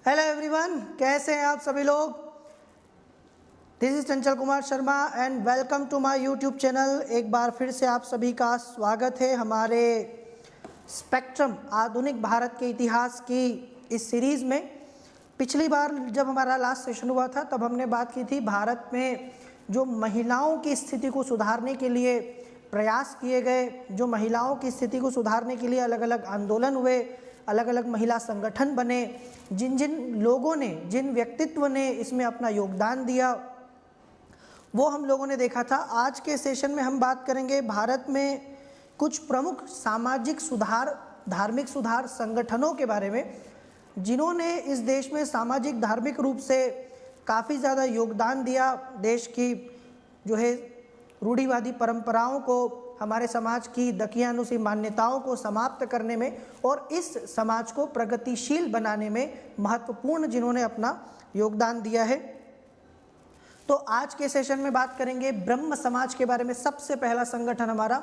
Hello everyone, कैसे हैं आप सभी लोग। This is Chanchal Kumar Sharma and welcome to my YouTube channel. एक बार फिर से आप सभी का स्वागत है हमारे स्पेक्ट्रम आधुनिक भारत के इतिहास की इस सीरीज़ में। पिछली बार जब हमारा लास्ट सेशन हुआ था तब हमने बात की थी भारत में जो महिलाओं की स्थिति को सुधारने के लिए प्रयास किए गए, जो महिलाओं की स्थिति को सुधारने के लिए अलग अलग आंदोलन हुए, अलग अलग महिला संगठन बने, जिन जिन लोगों ने, जिन व्यक्तित्व ने इसमें अपना योगदान दिया, वो हम लोगों ने देखा था। आज के सेशन में हम बात करेंगे भारत में कुछ प्रमुख सामाजिक सुधार, धार्मिक सुधार संगठनों के बारे में, जिन्होंने इस देश में सामाजिक धार्मिक रूप से काफ़ी ज़्यादा योगदान दिया। देश की जो है रूढ़िवादी परंपराओं को, हमारे समाज की दकियानुसी मान्यताओं को समाप्त करने में और इस समाज को प्रगतिशील बनाने में महत्वपूर्ण जिन्होंने अपना योगदान दिया है। तो आज के सेशन में बात करेंगे ब्रह्म समाज के बारे में। सबसे पहला संगठन हमारा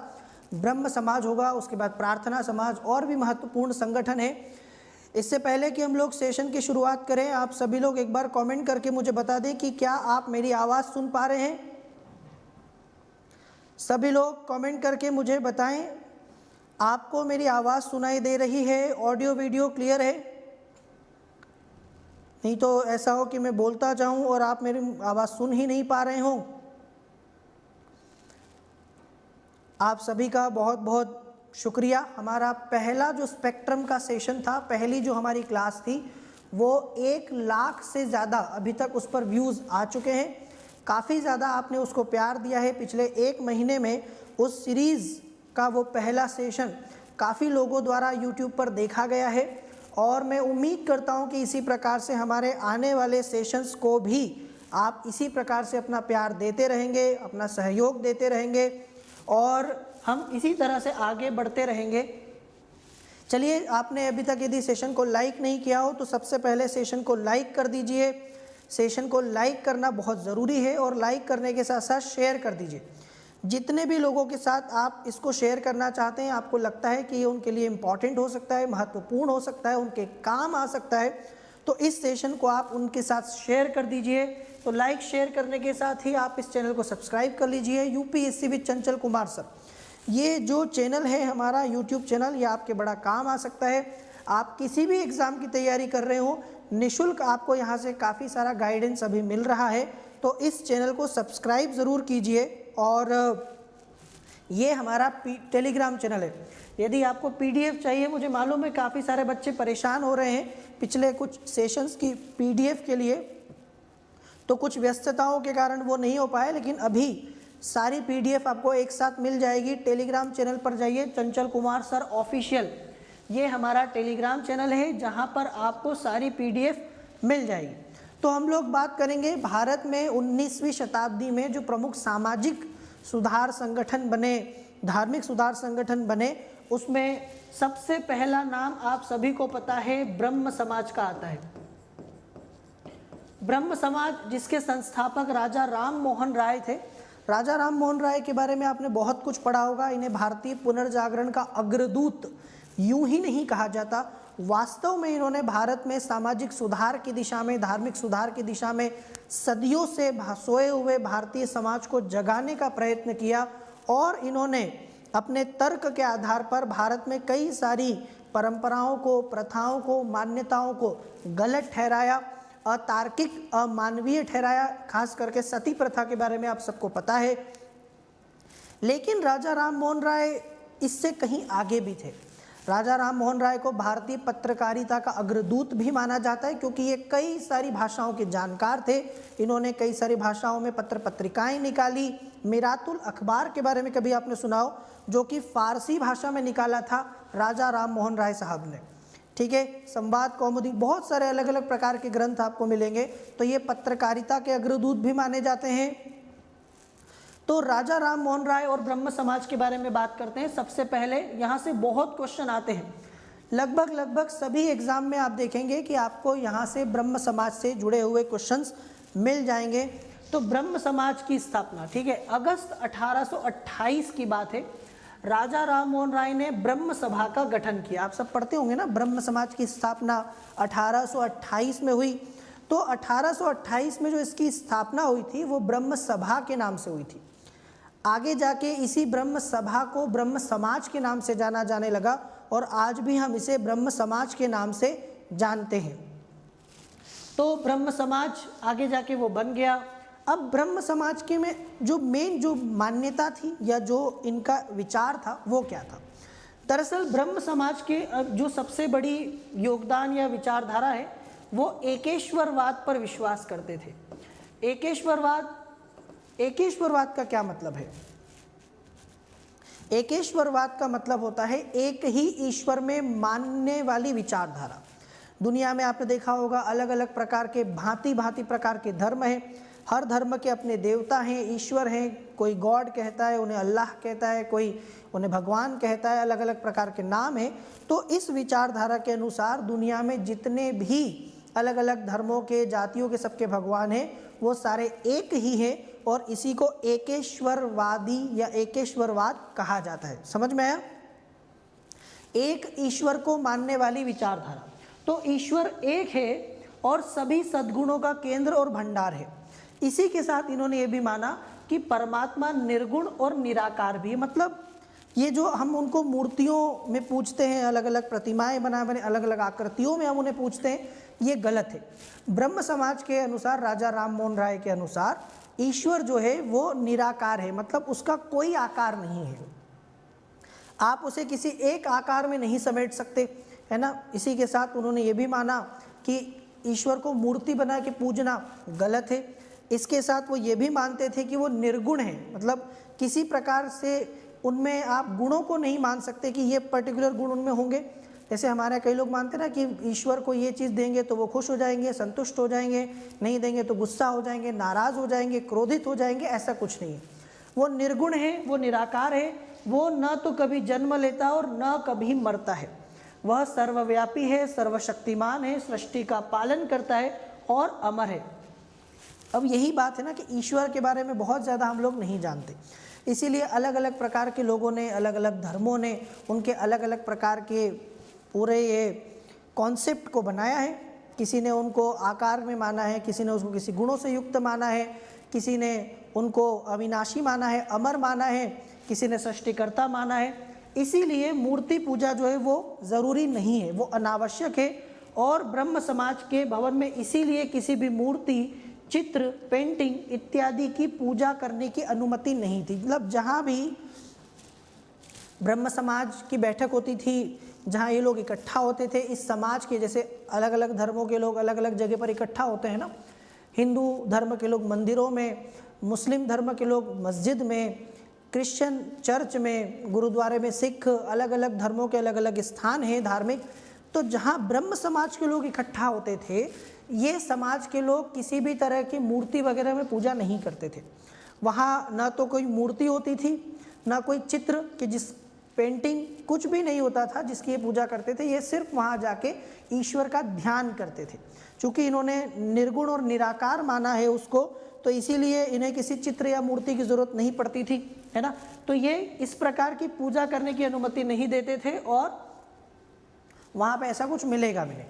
ब्रह्म समाज होगा, उसके बाद प्रार्थना समाज और भी महत्वपूर्ण संगठन है। इससे पहले कि हम लोग सेशन की शुरुआत करें, आप सभी लोग एक बार कमेंट करके मुझे बता दें कि क्या आप मेरी आवाज़ सुन पा रहे हैं। सभी लोग कमेंट करके मुझे बताएं, आपको मेरी आवाज़ सुनाई दे रही है, ऑडियो वीडियो क्लियर है। नहीं तो ऐसा हो कि मैं बोलता जाऊं और आप मेरी आवाज़ सुन ही नहीं पा रहे हो। आप सभी का बहुत बहुत शुक्रिया। हमारा पहला जो स्पेक्ट्रम का सेशन था, पहली जो हमारी क्लास थी, वो 1 लाख से ज़्यादा अभी तक उस पर व्यूज़ आ चुके हैं। काफ़ी ज़्यादा आपने उसको प्यार दिया है। पिछले 1 महीने में उस सीरीज़ का वो पहला सेशन काफ़ी लोगों द्वारा यूट्यूब पर देखा गया है और मैं उम्मीद करता हूँ कि इसी प्रकार से हमारे आने वाले सेशंस को भी आप इसी प्रकार से अपना प्यार देते रहेंगे, अपना सहयोग देते रहेंगे और हम इसी तरह से आगे बढ़ते रहेंगे। चलिए, आपने अभी तक यदि सेशन को लाइक नहीं किया हो तो सबसे पहले सेशन को लाइक कर दीजिए। सेशन को लाइक करना बहुत ज़रूरी है और लाइक करने के साथ साथ शेयर कर दीजिए। जितने भी लोगों के साथ आप इसको शेयर करना चाहते हैं, आपको लगता है कि ये उनके लिए इम्पॉर्टेंट हो सकता है, महत्वपूर्ण हो सकता है, उनके काम आ सकता है, तो इस सेशन को आप उनके साथ शेयर कर दीजिए। तो लाइक शेयर करने के साथ ही आप इस चैनल को सब्सक्राइब कर लीजिए। UPSC with Chanchal Kumar sir, ये जो चैनल है हमारा यूट्यूब चैनल, ये आपके बड़ा काम आ सकता है। आप किसी भी एग्ज़ाम की तैयारी कर रहे हो, निःशुल्क आपको यहाँ से काफ़ी सारा गाइडेंस अभी मिल रहा है। तो इस चैनल को सब्सक्राइब ज़रूर कीजिए। और ये हमारा टेलीग्राम चैनल है। यदि आपको पीडीएफ चाहिए, मुझे मालूम है काफ़ी सारे बच्चे परेशान हो रहे हैं पिछले कुछ सेशंस की पीडीएफ के लिए, तो कुछ व्यस्तताओं के कारण वो नहीं हो पाए, लेकिन अभी सारी पीडीएफ आपको एक साथ मिल जाएगी। टेलीग्राम चैनल पर जाइए, चंचल कुमार सर ऑफिशियल, ये हमारा टेलीग्राम चैनल है जहाँ पर आपको सारी पीडीएफ मिल जाएगी। तो हम लोग बात करेंगे भारत में 19वीं शताब्दी में जो प्रमुख सामाजिक सुधार संगठन बने, धार्मिक सुधार संगठन बने, उसमें सबसे पहला नाम आप सभी को पता है, ब्रह्म समाज का आता है। ब्रह्म समाज, जिसके संस्थापक राजा राम मोहन राय थे। राजा राम मोहन राय के बारे में आपने बहुत कुछ पढ़ा होगा। इन्हें भारतीय पुनर्जागरण का अग्रदूत यूं ही नहीं कहा जाता, वास्तव में इन्होंने भारत में सामाजिक सुधार की दिशा में, धार्मिक सुधार की दिशा में सदियों से सोए हुए भारतीय समाज को जगाने का प्रयत्न किया और इन्होंने अपने तर्क के आधार पर भारत में कई सारी परंपराओं को, प्रथाओं को, मान्यताओं को गलत ठहराया, अतार्किक, अमानवीय ठहराया। खास करके सती प्रथा के बारे में आप सबको पता है। लेकिन राजा राम मोहन राय इससे कहीं आगे भी थे। राजा राम मोहन राय को भारतीय पत्रकारिता का अग्रदूत भी माना जाता है, क्योंकि ये कई सारी भाषाओं के जानकार थे। इन्होंने कई सारी भाषाओं में पत्र पत्रिकाएं निकाली। मिरातुल अखबार के बारे में कभी आपने सुना हो, जो कि फारसी भाषा में निकाला था राजा राम मोहन राय साहब ने। ठीक है, संवाद कौमुदी, बहुत सारे अलग अलग प्रकार के ग्रंथ आपको मिलेंगे। तो ये पत्रकारिता के अग्रदूत भी माने जाते हैं। तो राजा राम मोहन राय और ब्रह्म समाज के बारे में बात करते हैं। सबसे पहले यहाँ से बहुत क्वेश्चन आते हैं, लगभग सभी एग्जाम में आप देखेंगे कि आपको यहाँ से ब्रह्म समाज से जुड़े हुए क्वेश्चंस मिल जाएंगे। तो ब्रह्म समाज की स्थापना, ठीक है, अगस्त 1828 की बात है। राजा राम मोहन राय ने ब्रह्म सभा का गठन किया। आप सब पढ़ते होंगे ना, ब्रह्म समाज की स्थापना 1828 में हुई। तो 1828 में जो इसकी स्थापना हुई थी वो ब्रह्म सभा के नाम से हुई थी। आगे जाके इसी ब्रह्म सभा को ब्रह्म समाज के नाम से जाना जाने लगा और आज भी हम इसे ब्रह्म समाज के नाम से जानते हैं। तो ब्रह्म समाज आगे जाके वो बन गया। अब ब्रह्म समाज के में जो मेन जो मान्यता थी या जो इनका विचार था वो क्या था? दरअसल ब्रह्म समाज के जो सबसे बड़ी योगदान या विचारधारा है वो एकेश्वरवाद पर विश्वास करते थे। एकेश्वरवाद का क्या मतलब है? एकेश्वरवाद का मतलब होता है एक ही ईश्वर में मानने वाली विचारधारा। दुनिया में आपने देखा होगा अलग अलग प्रकार के भांति भांति प्रकार के धर्म हैं। हर धर्म के अपने देवता हैं, ईश्वर हैं। कोई गॉड कहता है, उन्हें अल्लाह कहता है, कोई उन्हें भगवान कहता है, अलग अलग प्रकार के नाम हैं। तो इस विचारधारा के अनुसार दुनिया में जितने भी अलग अलग धर्मों के जातियों के सबके भगवान हैं वो सारे एक ही हैं और इसी को एकेश्वरवादी या एकेश्वरवाद कहा जाता है। समझ में आया? एक ईश्वर को मानने वाली विचारधारा। तो ईश्वर एक है और सभी सद्गुणों का केंद्र और भंडार है। इसी के साथ इन्होंने ये भी माना कि परमात्मा निर्गुण और निराकार भी है। मतलब ये जो हम उनको मूर्तियों में पूजते हैं, अलग अलग प्रतिमाएं बना बने अलग अलग आकृतियों में हम उन्हें पूजते हैं, ये गलत है। ब्रह्म समाज के अनुसार, राजा राम मोहन राय के अनुसार, ईश्वर जो है वो निराकार है। मतलब उसका कोई आकार नहीं है, आप उसे किसी एक आकार में नहीं समेट सकते, है ना। इसी के साथ उन्होंने ये भी माना कि ईश्वर को मूर्ति बना के पूजना गलत है। इसके साथ वो ये भी मानते थे कि वो निर्गुण है। मतलब किसी प्रकार से उनमें आप गुणों को नहीं मान सकते कि ये पर्टिकुलर गुण उनमें होंगे। जैसे हमारे कई लोग मानते हैं ना कि ईश्वर को ये चीज़ देंगे तो वो खुश हो जाएंगे, संतुष्ट हो जाएंगे, नहीं देंगे तो गुस्सा हो जाएंगे, नाराज़ हो जाएंगे, क्रोधित हो जाएंगे। ऐसा कुछ नहीं है। वो निर्गुण है, वो निराकार है, वो न तो कभी जन्म लेता और न कभी मरता है। वह सर्वव्यापी है, सर्वशक्तिमान है, सृष्टि का पालन करता है और अमर है। अब यही बात है ना कि ईश्वर के बारे में बहुत ज़्यादा हम लोग नहीं जानते, इसीलिए अलग अलग प्रकार के लोगों ने, अलग अलग धर्मों ने उनके अलग अलग प्रकार के पूरे ये कॉन्सेप्ट को बनाया है। किसी ने उनको आकार में माना है, किसी ने उसको किसी गुणों से युक्त माना है, किसी ने उनको अविनाशी माना है, अमर माना है, किसी ने सृष्टिकर्ता माना है। इसीलिए मूर्ति पूजा जो है वो ज़रूरी नहीं है, वो अनावश्यक है। और ब्रह्म समाज के भवन में इसीलिए किसी भी मूर्ति, चित्र, पेंटिंग इत्यादि की पूजा करने की अनुमति नहीं थी। मतलब जहाँ भी ब्रह्म समाज की बैठक होती थी, जहाँ ये लोग इकट्ठा होते थे, इस समाज के जैसे अलग अलग धर्मों के लोग अलग अलग जगह पर इकट्ठा होते हैं ना। हिंदू धर्म के लोग मंदिरों में, मुस्लिम धर्म के लोग मस्जिद में, क्रिश्चियन चर्च में, गुरुद्वारे में, सिख, अलग अलग धर्मों के अलग अलग स्थान हैं धार्मिक। तो जहाँ ब्रह्म समाज के लोग इकट्ठा होते थे, ये समाज के लोग किसी भी तरह की मूर्ति वगैरह में पूजा नहीं करते थे। वहाँ ना तो कोई मूर्ति होती थी, ना कोई चित्र कि जिस पेंटिंग, कुछ भी नहीं होता था जिसकी ये पूजा करते थे। ये सिर्फ वहाँ जाके ईश्वर का ध्यान करते थे। चूँकि इन्होंने निर्गुण और निराकार माना है उसको, तो इसीलिए इन्हें किसी चित्र या मूर्ति की ज़रूरत नहीं पड़ती थी, है ना। तो ये इस प्रकार की पूजा करने की अनुमति नहीं देते थे और वहाँ पे ऐसा कुछ मिलेगा भी नहीं।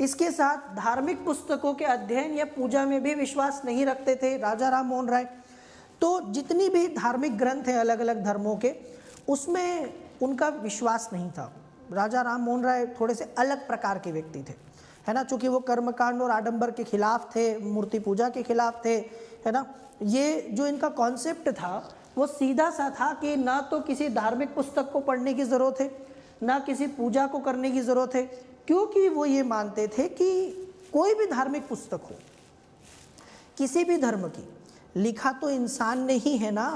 इसके साथ धार्मिक पुस्तकों के अध्ययन या पूजा में भी विश्वास नहीं रखते थे राजा राम मोहन राय। तो जितनी भी धार्मिक ग्रंथ हैं अलग अलग धर्मों के, उसमें उनका विश्वास नहीं था। राजा राम मोहन राय थोड़े से अलग प्रकार के व्यक्ति थे, है ना। चूँकि वो कर्मकांड और आडंबर के खिलाफ थे, मूर्ति पूजा के खिलाफ थे, है ना। ये जो इनका कॉन्सेप्ट था वो सीधा सा था कि ना तो किसी धार्मिक पुस्तक को पढ़ने की ज़रूरत है, ना किसी पूजा को करने की ज़रूरत है, क्योंकि वो ये मानते थे कि कोई भी धार्मिक पुस्तक हो, किसी भी धर्म की, लिखा तो इंसान ने ही है ना।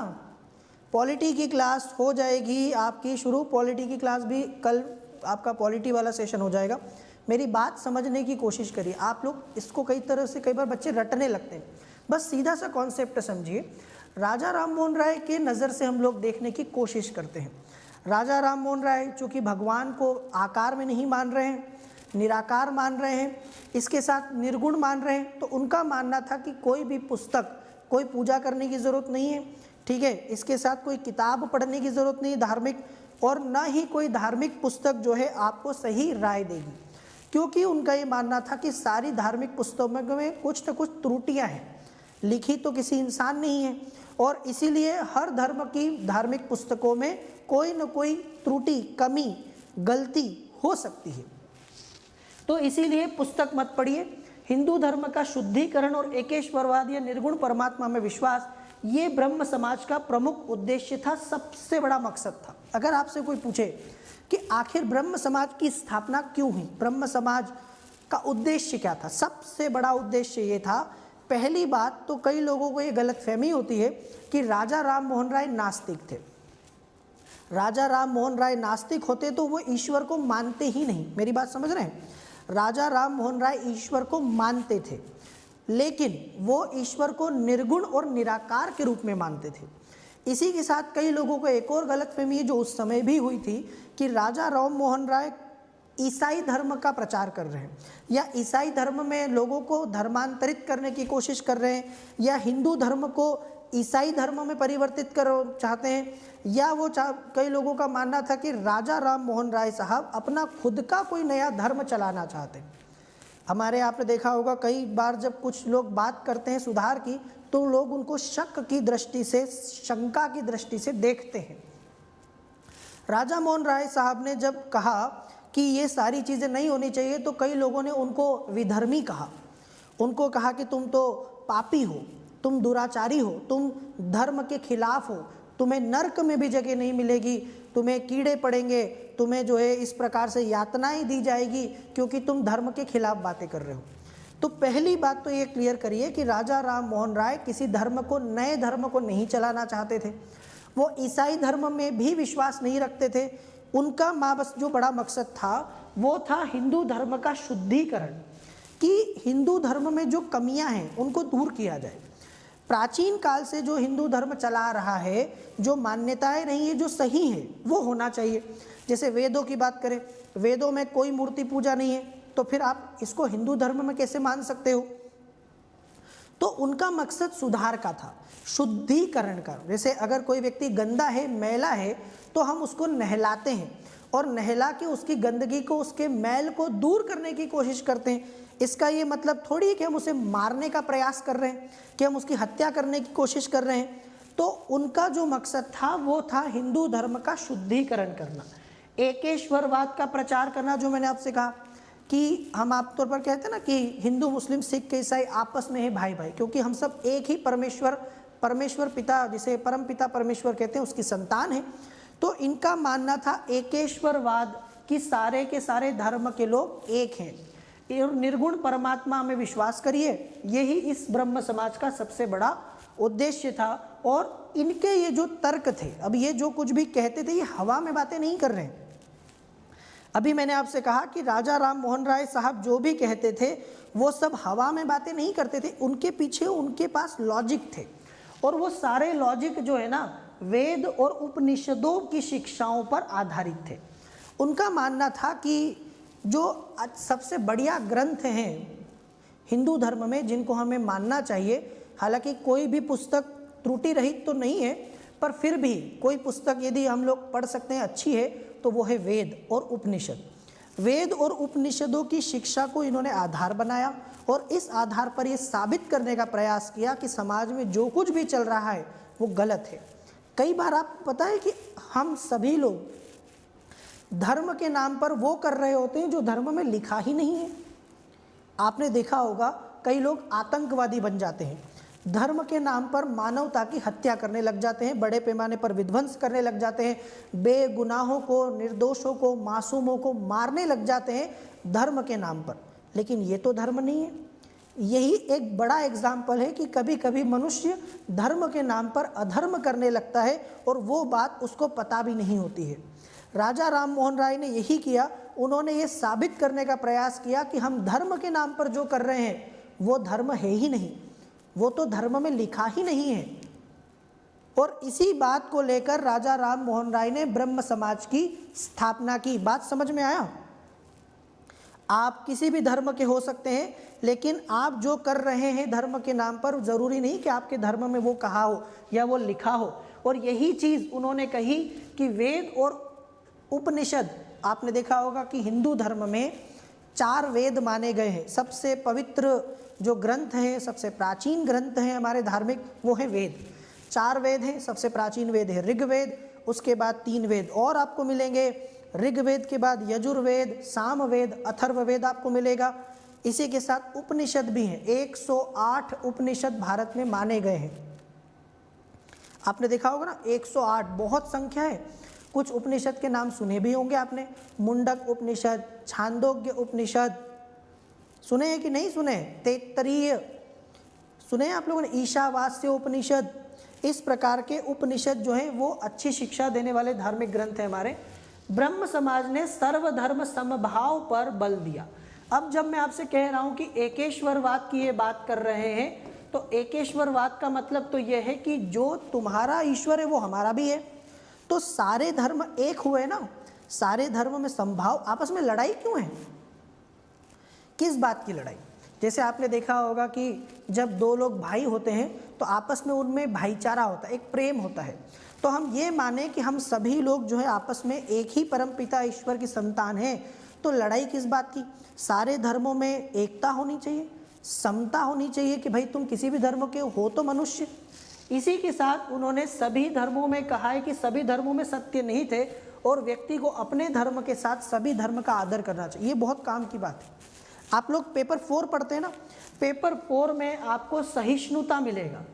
पॉलिटी की क्लास हो जाएगी आपकी शुरू, पॉलिटी की क्लास भी कल आपका पॉलिटी वाला सेशन हो जाएगा। मेरी बात समझने की कोशिश करिए। आप लोग इसको कई तरह से, कई बार बच्चे रटने लगते हैं। बस सीधा सा कॉन्सेप्ट समझिए। राजा राम मोहन राय के नज़र से हम लोग देखने की कोशिश करते हैं। राजा राम मोहन राय चूँकि भगवान को आकार में नहीं मान रहे हैं, निराकार मान रहे हैं, इसके साथ निर्गुण मान रहे हैं, तो उनका मानना था कि कोई भी पुस्तक, कोई पूजा करने की ज़रूरत नहीं है, ठीक है। इसके साथ कोई किताब पढ़ने की ज़रूरत नहीं धार्मिक, और ना ही कोई धार्मिक पुस्तक जो है आपको सही राय देगी, क्योंकि उनका ये मानना था कि सारी धार्मिक पुस्तकों में कुछ न कुछ त्रुटियां हैं, लिखी तो किसी इंसान नहीं है, और इसीलिए हर धर्म की धार्मिक पुस्तकों में कोई न कोई त्रुटि, कमी, गलती हो सकती है। तो इसीलिए पुस्तक मत पढ़िए। हिंदू धर्म का शुद्धिकरण और एकेश्वरवाद या निर्गुण परमात्मा में विश्वास, ये ब्रह्म समाज का प्रमुख उद्देश्य था, सबसे बड़ा मकसद था। अगर आपसे कोई पूछे कि आखिर ब्रह्म समाज की स्थापना क्यों हुई, ब्रह्म समाज का उद्देश्य क्या था, सबसे बड़ा उद्देश्य ये था। पहली बात तो कई लोगों को ये गलतफहमी होती है कि राजा राम मोहन राय नास्तिक थे। राजा राम मोहन राय नास्तिक होते तो वो ईश्वर को मानते ही नहीं, मेरी बात समझ रहे हैं। राजा राम मोहन राय ईश्वर को मानते थे, लेकिन वो ईश्वर को निर्गुण और निराकार के रूप में मानते थे। इसी के साथ कई लोगों को एक और गलतफहमी है जो उस समय भी हुई थी कि राजा राम मोहन राय ईसाई धर्म का प्रचार कर रहे हैं, या ईसाई धर्म में लोगों को धर्मांतरित करने की कोशिश कर रहे हैं, या हिंदू धर्म को ईसाई धर्म में परिवर्तित कर चाहते हैं, या वो कई लोगों का मानना था कि राजा राम मोहन राय साहब अपना खुद का कोई नया धर्म चलाना चाहते हैं। हमारे आपने देखा होगा कई बार जब कुछ लोग बात करते हैं सुधार की, तो लोग उनको शक की दृष्टि से, शंका की दृष्टि से देखते हैं। राजा मोहन राय साहब ने जब कहा कि ये सारी चीज़ें नहीं होनी चाहिए, तो कई लोगों ने उनको विधर्मी कहा, उनको कहा कि तुम तो पापी हो, तुम दुराचारी हो, तुम धर्म के खिलाफ हो, तुम्हें नरक में भी जगह नहीं मिलेगी, तुम्हें कीड़े पड़ेंगे, तुम्हें जो है इस प्रकार से यातनाएं दी जाएगी, क्योंकि तुम धर्म के खिलाफ बातें कर रहे हो। तो पहली बात तो ये क्लियर करिए कि राजा राम मोहन राय किसी धर्म को, नए धर्म को नहीं चलाना चाहते थे। वो ईसाई धर्म में भी विश्वास नहीं रखते थे। उनका बस जो बड़ा मकसद था वो था हिंदू धर्म का शुद्धिकरण, कि हिंदू धर्म में जो कमियां हैं उनको दूर किया जाए। प्राचीन काल से जो हिंदू धर्म चला रहा है, जो मान्यताएं नहीं है, जो सही है वो होना चाहिए। जैसे वेदों की बात करें, वेदों में कोई मूर्ति पूजा नहीं है, तो फिर आप इसको हिंदू धर्म में कैसे मान सकते हो? तो उनका मकसद सुधार का था, शुद्धिकरण का। जैसे अगर कोई व्यक्ति गंदा है, मैला है, तो हम उसको नहलाते हैं और नहला के उसकी गंदगी को, उसके मैल को दूर करने की कोशिश करते हैं। इसका ये मतलब थोड़ी है कि हम उसे मारने का प्रयास कर रहे हैं, कि हम उसकी हत्या करने की कोशिश कर रहे हैं। तो उनका जो मकसद था वो था हिंदू धर्म का शुद्धिकरण करना, एकेश्वरवाद का प्रचार करना। जो मैंने आपसे कहा कि हम आमतौर पर कहते हैं ना कि हिंदू, मुस्लिम, सिख, ईसाई आपस में है भाई भाई, क्योंकि हम सब एक ही परमेश्वर पिता, जिसे परम पिता परमेश्वर कहते हैं, उसकी संतान है। तो इनका मानना था एकेश्वरवाद, कि सारे के सारे धर्म के लोग एक हैं और निर्गुण परमात्मा में विश्वास करिए। यही इस ब्रह्म समाज का सबसे बड़ा उद्देश्य था। और इनके ये जो तर्क थे, अब ये जो कुछ भी कहते थे, ये हवा में बातें नहीं कर रहे हैं। अभी मैंने आपसे कहा कि राजा राम मोहन राय साहब जो भी कहते थे वो सब हवा में बातें नहीं करते थे, उनके पीछे उनके पास लॉजिक थे, और वो सारे लॉजिक जो है ना, वेद और उपनिषदों की शिक्षाओं पर आधारित थे। उनका मानना था कि जो सबसे बढ़िया ग्रंथ हैं हिंदू धर्म में, जिनको हमें मानना चाहिए, हालांकि कोई भी पुस्तक त्रुटि रहित तो नहीं है, पर फिर भी कोई पुस्तक यदि हम लोग पढ़ सकते हैं अच्छी है, तो वो है वेद और उपनिषद। वेद और उपनिषदों की शिक्षा को इन्होंने आधार बनाया और इस आधार पर ये साबित करने का प्रयास किया कि समाज में जो कुछ भी चल रहा है वो गलत है। कई बार आपको पता है कि हम सभी लोग धर्म के नाम पर वो कर रहे होते हैं जो धर्म में लिखा ही नहीं है। आपने देखा होगा कई लोग आतंकवादी बन जाते हैं, धर्म के नाम पर मानवता की हत्या करने लग जाते हैं, बड़े पैमाने पर विध्वंस करने लग जाते हैं, बेगुनाहों को, निर्दोषों को, मासूमों को मारने लग जाते हैं धर्म के नाम पर। लेकिन ये तो धर्म नहीं है। यही एक बड़ा एग्जाम्पल है कि कभी कभी मनुष्य धर्म के नाम पर अधर्म करने लगता है और वो बात उसको पता भी नहीं होती है। राजा राम मोहन राय ने यही किया। उन्होंने ये साबित करने का प्रयास किया कि हम धर्म के नाम पर जो कर रहे हैं वो धर्म है ही नहीं, वो तो धर्म में लिखा ही नहीं है। और इसी बात को लेकर राजा राम मोहन राय ने ब्रह्म समाज की स्थापना की। बात समझ में आया? आप किसी भी धर्म के हो सकते हैं, लेकिन आप जो कर रहे हैं धर्म के नाम पर, ज़रूरी नहीं कि आपके धर्म में वो कहा हो या वो लिखा हो। और यही चीज़ उन्होंने कही कि वेद और उपनिषद, आपने देखा होगा कि हिंदू धर्म में 4 वेद माने गए हैं। सबसे पवित्र जो ग्रंथ हैं, सबसे प्राचीन ग्रंथ हैं हमारे धार्मिक, वो है वेद। 4 वेद हैं। सबसे प्राचीन वेद है ऋग्वेद, उसके बाद 3 वेद और आपको मिलेंगे। ऋग्वेद के बाद यजुर्वेद, सामवेद, अथर्ववेद आपको मिलेगा। इसी के साथ उपनिषद भी हैं। 108 उपनिषद भारत में माने गए हैं। आपने देखा होगा ना, 108 बहुत संख्या है। कुछ उपनिषद के नाम सुने भी होंगे आपने, मुंडक उपनिषद, छांदोग्य उपनिषद, सुने हैं कि नहीं सुने? तैत्तरीय सुने हैं आप लोगों ने? ईशावास्य उपनिषद। इस प्रकार के उपनिषद जो हैं वो अच्छी शिक्षा देने वाले धार्मिक ग्रंथ हैं हमारे। ब्रह्म समाज ने सर्वधर्म समभाव पर बल दिया। अब जब मैं आपसे कह रहा हूं कि एकेश्वरवाद की ये बात कर रहे हैं, तो एकेश्वरवाद का मतलब तो यह है कि जो तुम्हारा ईश्वर है वो हमारा भी है। तो सारे धर्म एक हुए ना, सारे धर्म में समभाव। आपस में लड़ाई क्यों है? किस बात की लड़ाई? जैसे आपने देखा होगा कि जब 2 लोग भाई होते हैं तो आपस में उनमें भाईचारा होता है, एक प्रेम होता है। तो हम ये माने कि हम सभी लोग जो है आपस में एक ही परमपिता ईश्वर की संतान हैं, तो लड़ाई किस बात की? सारे धर्मों में एकता होनी चाहिए, समता होनी चाहिए कि भाई तुम किसी भी धर्म के हो तो मनुष्य। इसी के साथ उन्होंने सभी धर्मों में कहा है कि सभी धर्मों में सत्य नहीं थे और व्यक्ति को अपने धर्म के साथ सभी धर्म का आदर करना चाहिए। ये बहुत काम की बात है। आप लोग पेपर 4 पढ़ते हैं ना, पेपर 4 में आपको सहिष्णुता मिलेगा,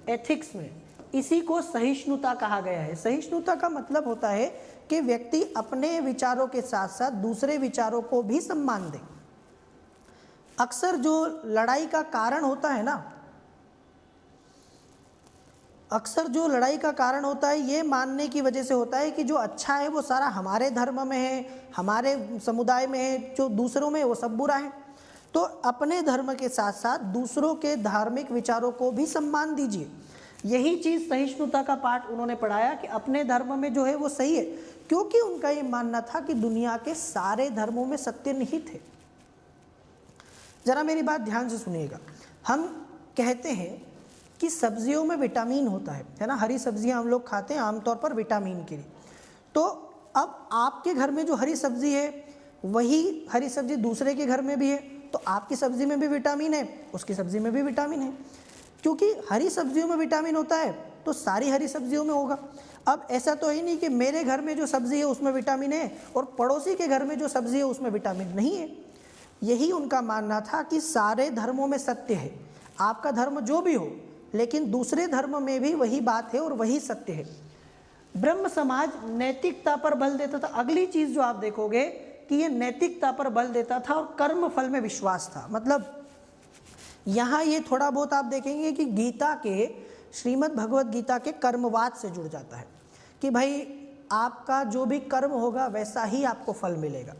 एथिक्स में। इसी को सहिष्णुता कहा गया है। सहिष्णुता का मतलब होता है कि व्यक्ति अपने विचारों के साथ साथ दूसरे विचारों को भी सम्मान दे। अक्सर जो लड़ाई का कारण होता है ना, अक्सर जो लड़ाई का कारण होता है ये मानने की वजह से होता है कि जो अच्छा है वो सारा हमारे धर्म में है, हमारे समुदाय में है, जो दूसरों में है वो सब बुरा है। तो अपने धर्म के साथ साथ दूसरों के धार्मिक विचारों को भी सम्मान दीजिए। यही चीज़ सहिष्णुता का पाठ उन्होंने पढ़ाया कि अपने धर्म में जो है वो सही है, क्योंकि उनका ये मानना था कि दुनिया के सारे धर्मों में सत्य निहित है। जरा मेरी बात ध्यान से सुनिएगा। हम कहते हैं कि सब्जियों में विटामिन होता है ना, हरी सब्जियां हम लोग खाते हैं आमतौर पर विटामिन के लिए। तो अब आपके घर में जो हरी सब्जी है वही हरी सब्जी दूसरे के घर में भी है, तो आपकी सब्जी में भी विटामिन है, उसकी सब्जी में भी विटामिन है। क्योंकि हरी सब्जियों में विटामिन होता है तो सारी हरी सब्जियों में होगा। अब ऐसा तो ही नहीं कि मेरे घर में जो सब्जी है उसमें विटामिन है और पड़ोसी के घर में जो सब्जी है उसमें विटामिन नहीं है। यही उनका मानना था कि सारे धर्मों में सत्य है, आपका धर्म जो भी हो, लेकिन दूसरे धर्म में भी वही बात है और वही सत्य है। ब्रह्म समाज नैतिकता पर बल देता था। अगली चीज जो आप देखोगे कि ये नैतिकता पर बल देता था और कर्म फल में विश्वास था। मतलब यहाँ ये थोड़ा बहुत आप देखेंगे कि गीता के, श्रीमद् भगवत गीता के कर्मवाद से जुड़ जाता है कि भाई आपका जो भी कर्म होगा वैसा ही आपको फल मिलेगा।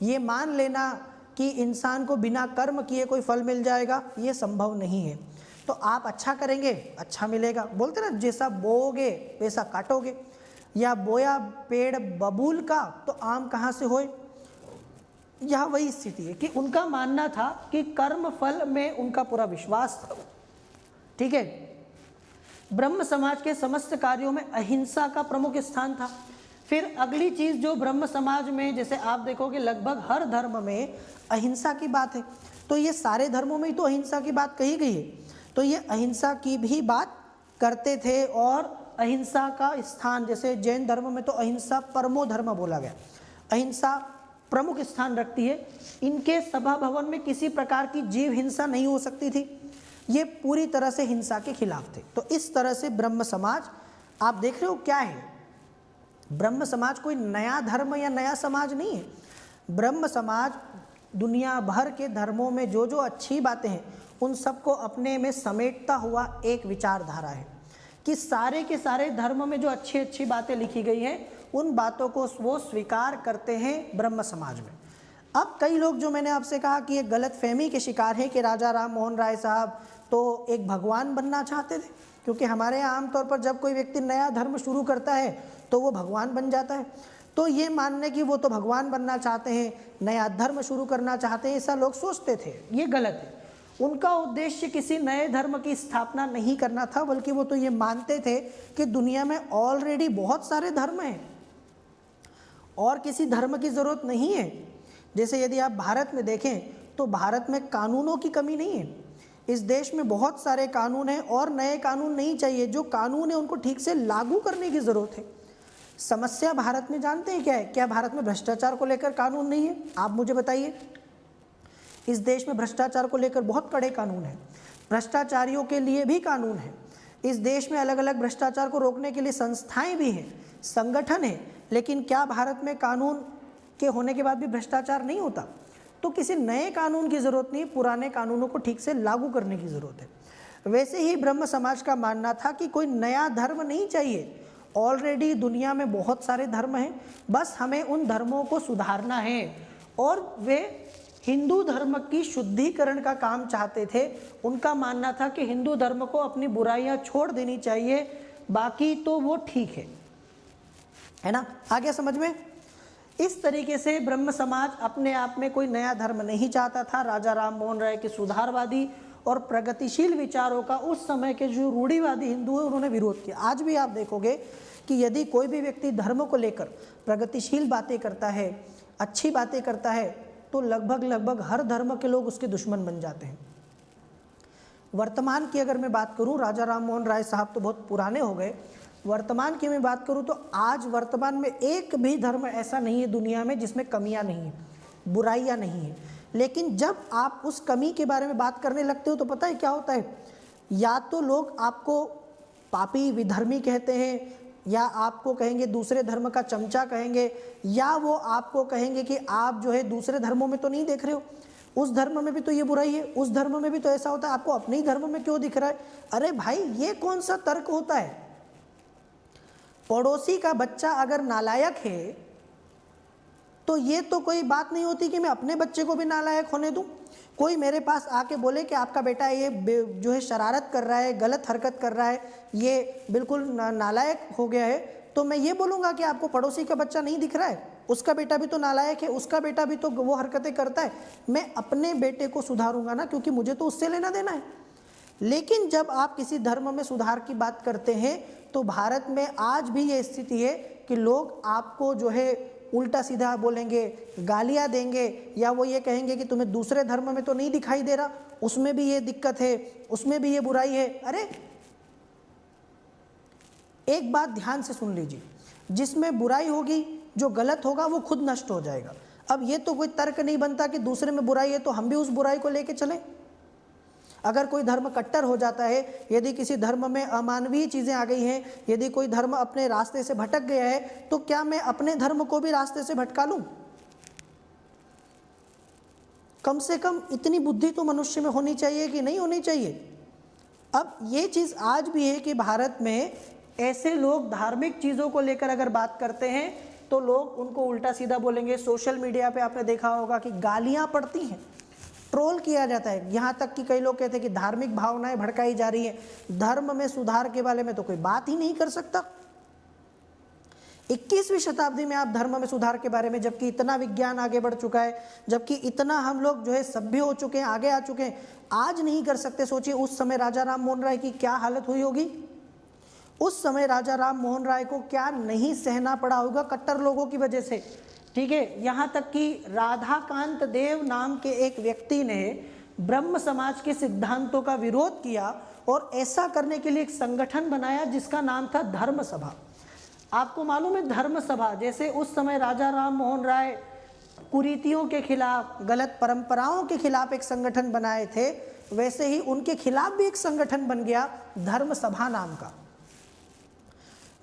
ये मान लेना कि इंसान को बिना कर्म किए कोई फल मिल जाएगा, ये संभव नहीं है। तो आप अच्छा करेंगे अच्छा मिलेगा। बोलते ना, जैसा बोओगे वैसा काटोगे। या बोया पेड़ बबूल का तो आम कहाँ से होए। यह वही स्थिति है कि उनका मानना था कि कर्म फल में उनका पूरा विश्वास था। ठीक है। ब्रह्म समाज के समस्त कार्यों में अहिंसा का प्रमुख स्थान था। फिर अगली चीज जो ब्रह्म समाज में, जैसे आप देखोगे लगभग हर धर्म में अहिंसा की बात है, तो ये सारे धर्मों में ही तो अहिंसा की बात कही गई है। तो ये अहिंसा की भी बात करते थे और अहिंसा का स्थान, जैसे जैन धर्म में तो अहिंसा परमो धर्म बोला गया, अहिंसा प्रमुख स्थान रखती है। इनके सभा भवन में किसी प्रकार की जीव हिंसा नहीं हो सकती थी, ये पूरी तरह से हिंसा के खिलाफ थे। तो इस तरह से ब्रह्म समाज, आप देख रहे हो क्या है, ब्रह्म समाज कोई नया धर्म या नया समाज नहीं है। ब्रह्म समाज दुनिया भर के धर्मों में जो जो अच्छी बातें हैं उन सबको अपने में समेटता हुआ एक विचारधारा है कि सारे के सारे धर्म में जो अच्छी अच्छी बातें लिखी गई हैं उन बातों को वो स्वीकार करते हैं ब्रह्म समाज में। अब कई लोग, जो मैंने आपसे कहा कि एक गलत फहमी के शिकार हैं कि राजा राम मोहन राय साहब तो एक भगवान बनना चाहते थे, क्योंकि हमारे यहाँ आमतौर पर जब कोई व्यक्ति नया धर्म शुरू करता है तो वो भगवान बन जाता है। तो ये मानने की वो तो भगवान बनना चाहते हैं, नया धर्म शुरू करना चाहते हैं, ऐसा लोग सोचते थे। ये गलत है। उनका उद्देश्य किसी नए धर्म की स्थापना नहीं करना था, बल्कि वो तो ये मानते थे कि दुनिया में ऑलरेडी बहुत सारे धर्म हैं और किसी धर्म की ज़रूरत नहीं है। जैसे यदि आप भारत में देखें तो भारत में कानूनों की कमी नहीं है। इस देश में बहुत सारे कानून हैं और नए कानून नहीं चाहिए। जो कानून है उनको ठीक से लागू करने की ज़रूरत है। समस्या भारत में जानते हैं क्या है? क्या भारत में भ्रष्टाचार को लेकर कानून नहीं है? आप मुझे बताइए। इस देश में भ्रष्टाचार को लेकर बहुत कड़े कानून हैं, भ्रष्टाचारियों के लिए भी कानून है। इस देश में अलग अलग भ्रष्टाचार को रोकने के लिए संस्थाएं भी हैं, संगठन है। लेकिन क्या भारत में कानून के होने के बाद भी भ्रष्टाचार नहीं होता? तो किसी नए कानून की ज़रूरत नहीं, पुराने कानूनों को ठीक से लागू करने की ज़रूरत है। वैसे ही ब्रह्म समाज का मानना था कि कोई नया धर्म नहीं चाहिए, ऑलरेडी दुनिया में बहुत सारे धर्म हैं, बस हमें उन धर्मों को सुधारना है। और वे हिंदू धर्म की शुद्धिकरण का काम चाहते थे। उनका मानना था कि हिंदू धर्म को अपनी बुराइयां छोड़ देनी चाहिए, बाकी तो वो ठीक है ना? आ गया समझ में? इस तरीके से ब्रह्म समाज अपने आप में कोई नया धर्म नहीं चाहता था। राजा राम मोहन राय के सुधारवादी और प्रगतिशील विचारों का उस समय के जो रूढ़िवादी हिंदू है उन्होंने विरोध किया। आज भी आप देखोगे कि यदि कोई भी व्यक्ति धर्म को लेकर प्रगतिशील बातें करता है, अच्छी बातें करता है, तो लगभग हर धर्म के लोग उसके दुश्मन बन जाते हैं। वर्तमान की अगर मैं बात करूं, राजा राम मोहन राय साहब तो बहुत पुराने हो गए। वर्तमान की मैं बात करूं तो आज वर्तमान में एक भी धर्म ऐसा नहीं है दुनिया में जिसमें कमियां नहीं है, बुराइयां नहीं है। लेकिन जब आप उस कमी के बारे में बात करने लगते हो तो पता है क्या होता है? या तो लोग आपको पापी विधर्मी कहते हैं, या आपको कहेंगे दूसरे धर्म का चमचा कहेंगे, या वो आपको कहेंगे कि आप जो है दूसरे धर्मों में तो नहीं देख रहे हो, उस धर्म में भी तो ये बुराई है, उस धर्म में भी तो ऐसा होता है, आपको अपने ही धर्म में क्यों दिख रहा है? अरे भाई, ये कौन सा तर्क होता है? पड़ोसी का बच्चा अगर नालायक है तो ये तो कोई बात नहीं होती कि मैं अपने बच्चे को भी नालायक होने दूं। कोई मेरे पास आके बोले कि आपका बेटा ये जो है शरारत कर रहा है, गलत हरकत कर रहा है, ये बिल्कुल नालायक हो गया है, तो मैं ये बोलूँगा कि आपको पड़ोसी का बच्चा नहीं दिख रहा है, उसका बेटा भी तो नालायक है, उसका बेटा भी तो वो हरकतें करता है। मैं अपने बेटे को सुधारूंगा ना, क्योंकि मुझे तो उससे लेना देना है। लेकिन जब आप किसी धर्म में सुधार की बात करते हैं तो भारत में आज भी ये स्थिति है कि लोग आपको जो है उल्टा सीधा बोलेंगे, गालियां देंगे, या वो ये कहेंगे कि तुम्हें दूसरे धर्म में तो नहीं दिखाई दे रहा, उसमें भी ये दिक्कत है, उसमें भी ये बुराई है। अरे एक बात ध्यान से सुन लीजिए, जिसमें बुराई होगी, जो गलत होगा वो खुद नष्ट हो जाएगा। अब ये तो कोई तर्क नहीं बनता कि दूसरे में बुराई है तो हम भी उस बुराई को लेके चलें। अगर कोई धर्म कट्टर हो जाता है, यदि किसी धर्म में अमानवीय चीज़ें आ गई हैं, यदि कोई धर्म अपने रास्ते से भटक गया है, तो क्या मैं अपने धर्म को भी रास्ते से भटका लूं? कम से कम इतनी बुद्धि तो मनुष्य में होनी चाहिए कि नहीं होनी चाहिए? अब ये चीज़ आज भी है कि भारत में ऐसे लोग धार्मिक चीज़ों को लेकर अगर बात करते हैं तो लोग उनको उल्टा सीधा बोलेंगे। सोशल मीडिया पे आपने देखा होगा कि गालियाँ पड़ती हैं, ट्रोल किया जाता है, यहाँ तक कि कई लोग कहते हैं कि धार्मिक भावनाएं भड़काई जा रही हैं। धर्म में सुधार के बारे में तो कोई बात ही नहीं कर सकता। 21वीं शताब्दी में आप धर्म में सुधार के बारे में, जबकि इतना विज्ञान आगे बढ़ चुका है, जबकि इतना हम लोग जो है सभ्य हो चुके हैं, आगे आ चुके हैं, आज नहीं कर सकते। सोचिए उस समय राजा राम मोहन राय की क्या हालत हुई होगी। उस समय राजा राम मोहन राय को क्या नहीं सहना पड़ा होगा कट्टर लोगों की वजह से। ठीक है, यहाँ तक कि राधाकांत देव नाम के एक व्यक्ति ने ब्रह्म समाज के सिद्धांतों का विरोध किया और ऐसा करने के लिए एक संगठन बनाया जिसका नाम था धर्म सभा। आपको मालूम है, धर्म सभा जैसे उस समय राजा राम मोहन राय कुरीतियों के खिलाफ, गलत परंपराओं के खिलाफ एक संगठन बनाए थे, वैसे ही उनके खिलाफ भी एक संगठन बन गया धर्म सभा नाम का,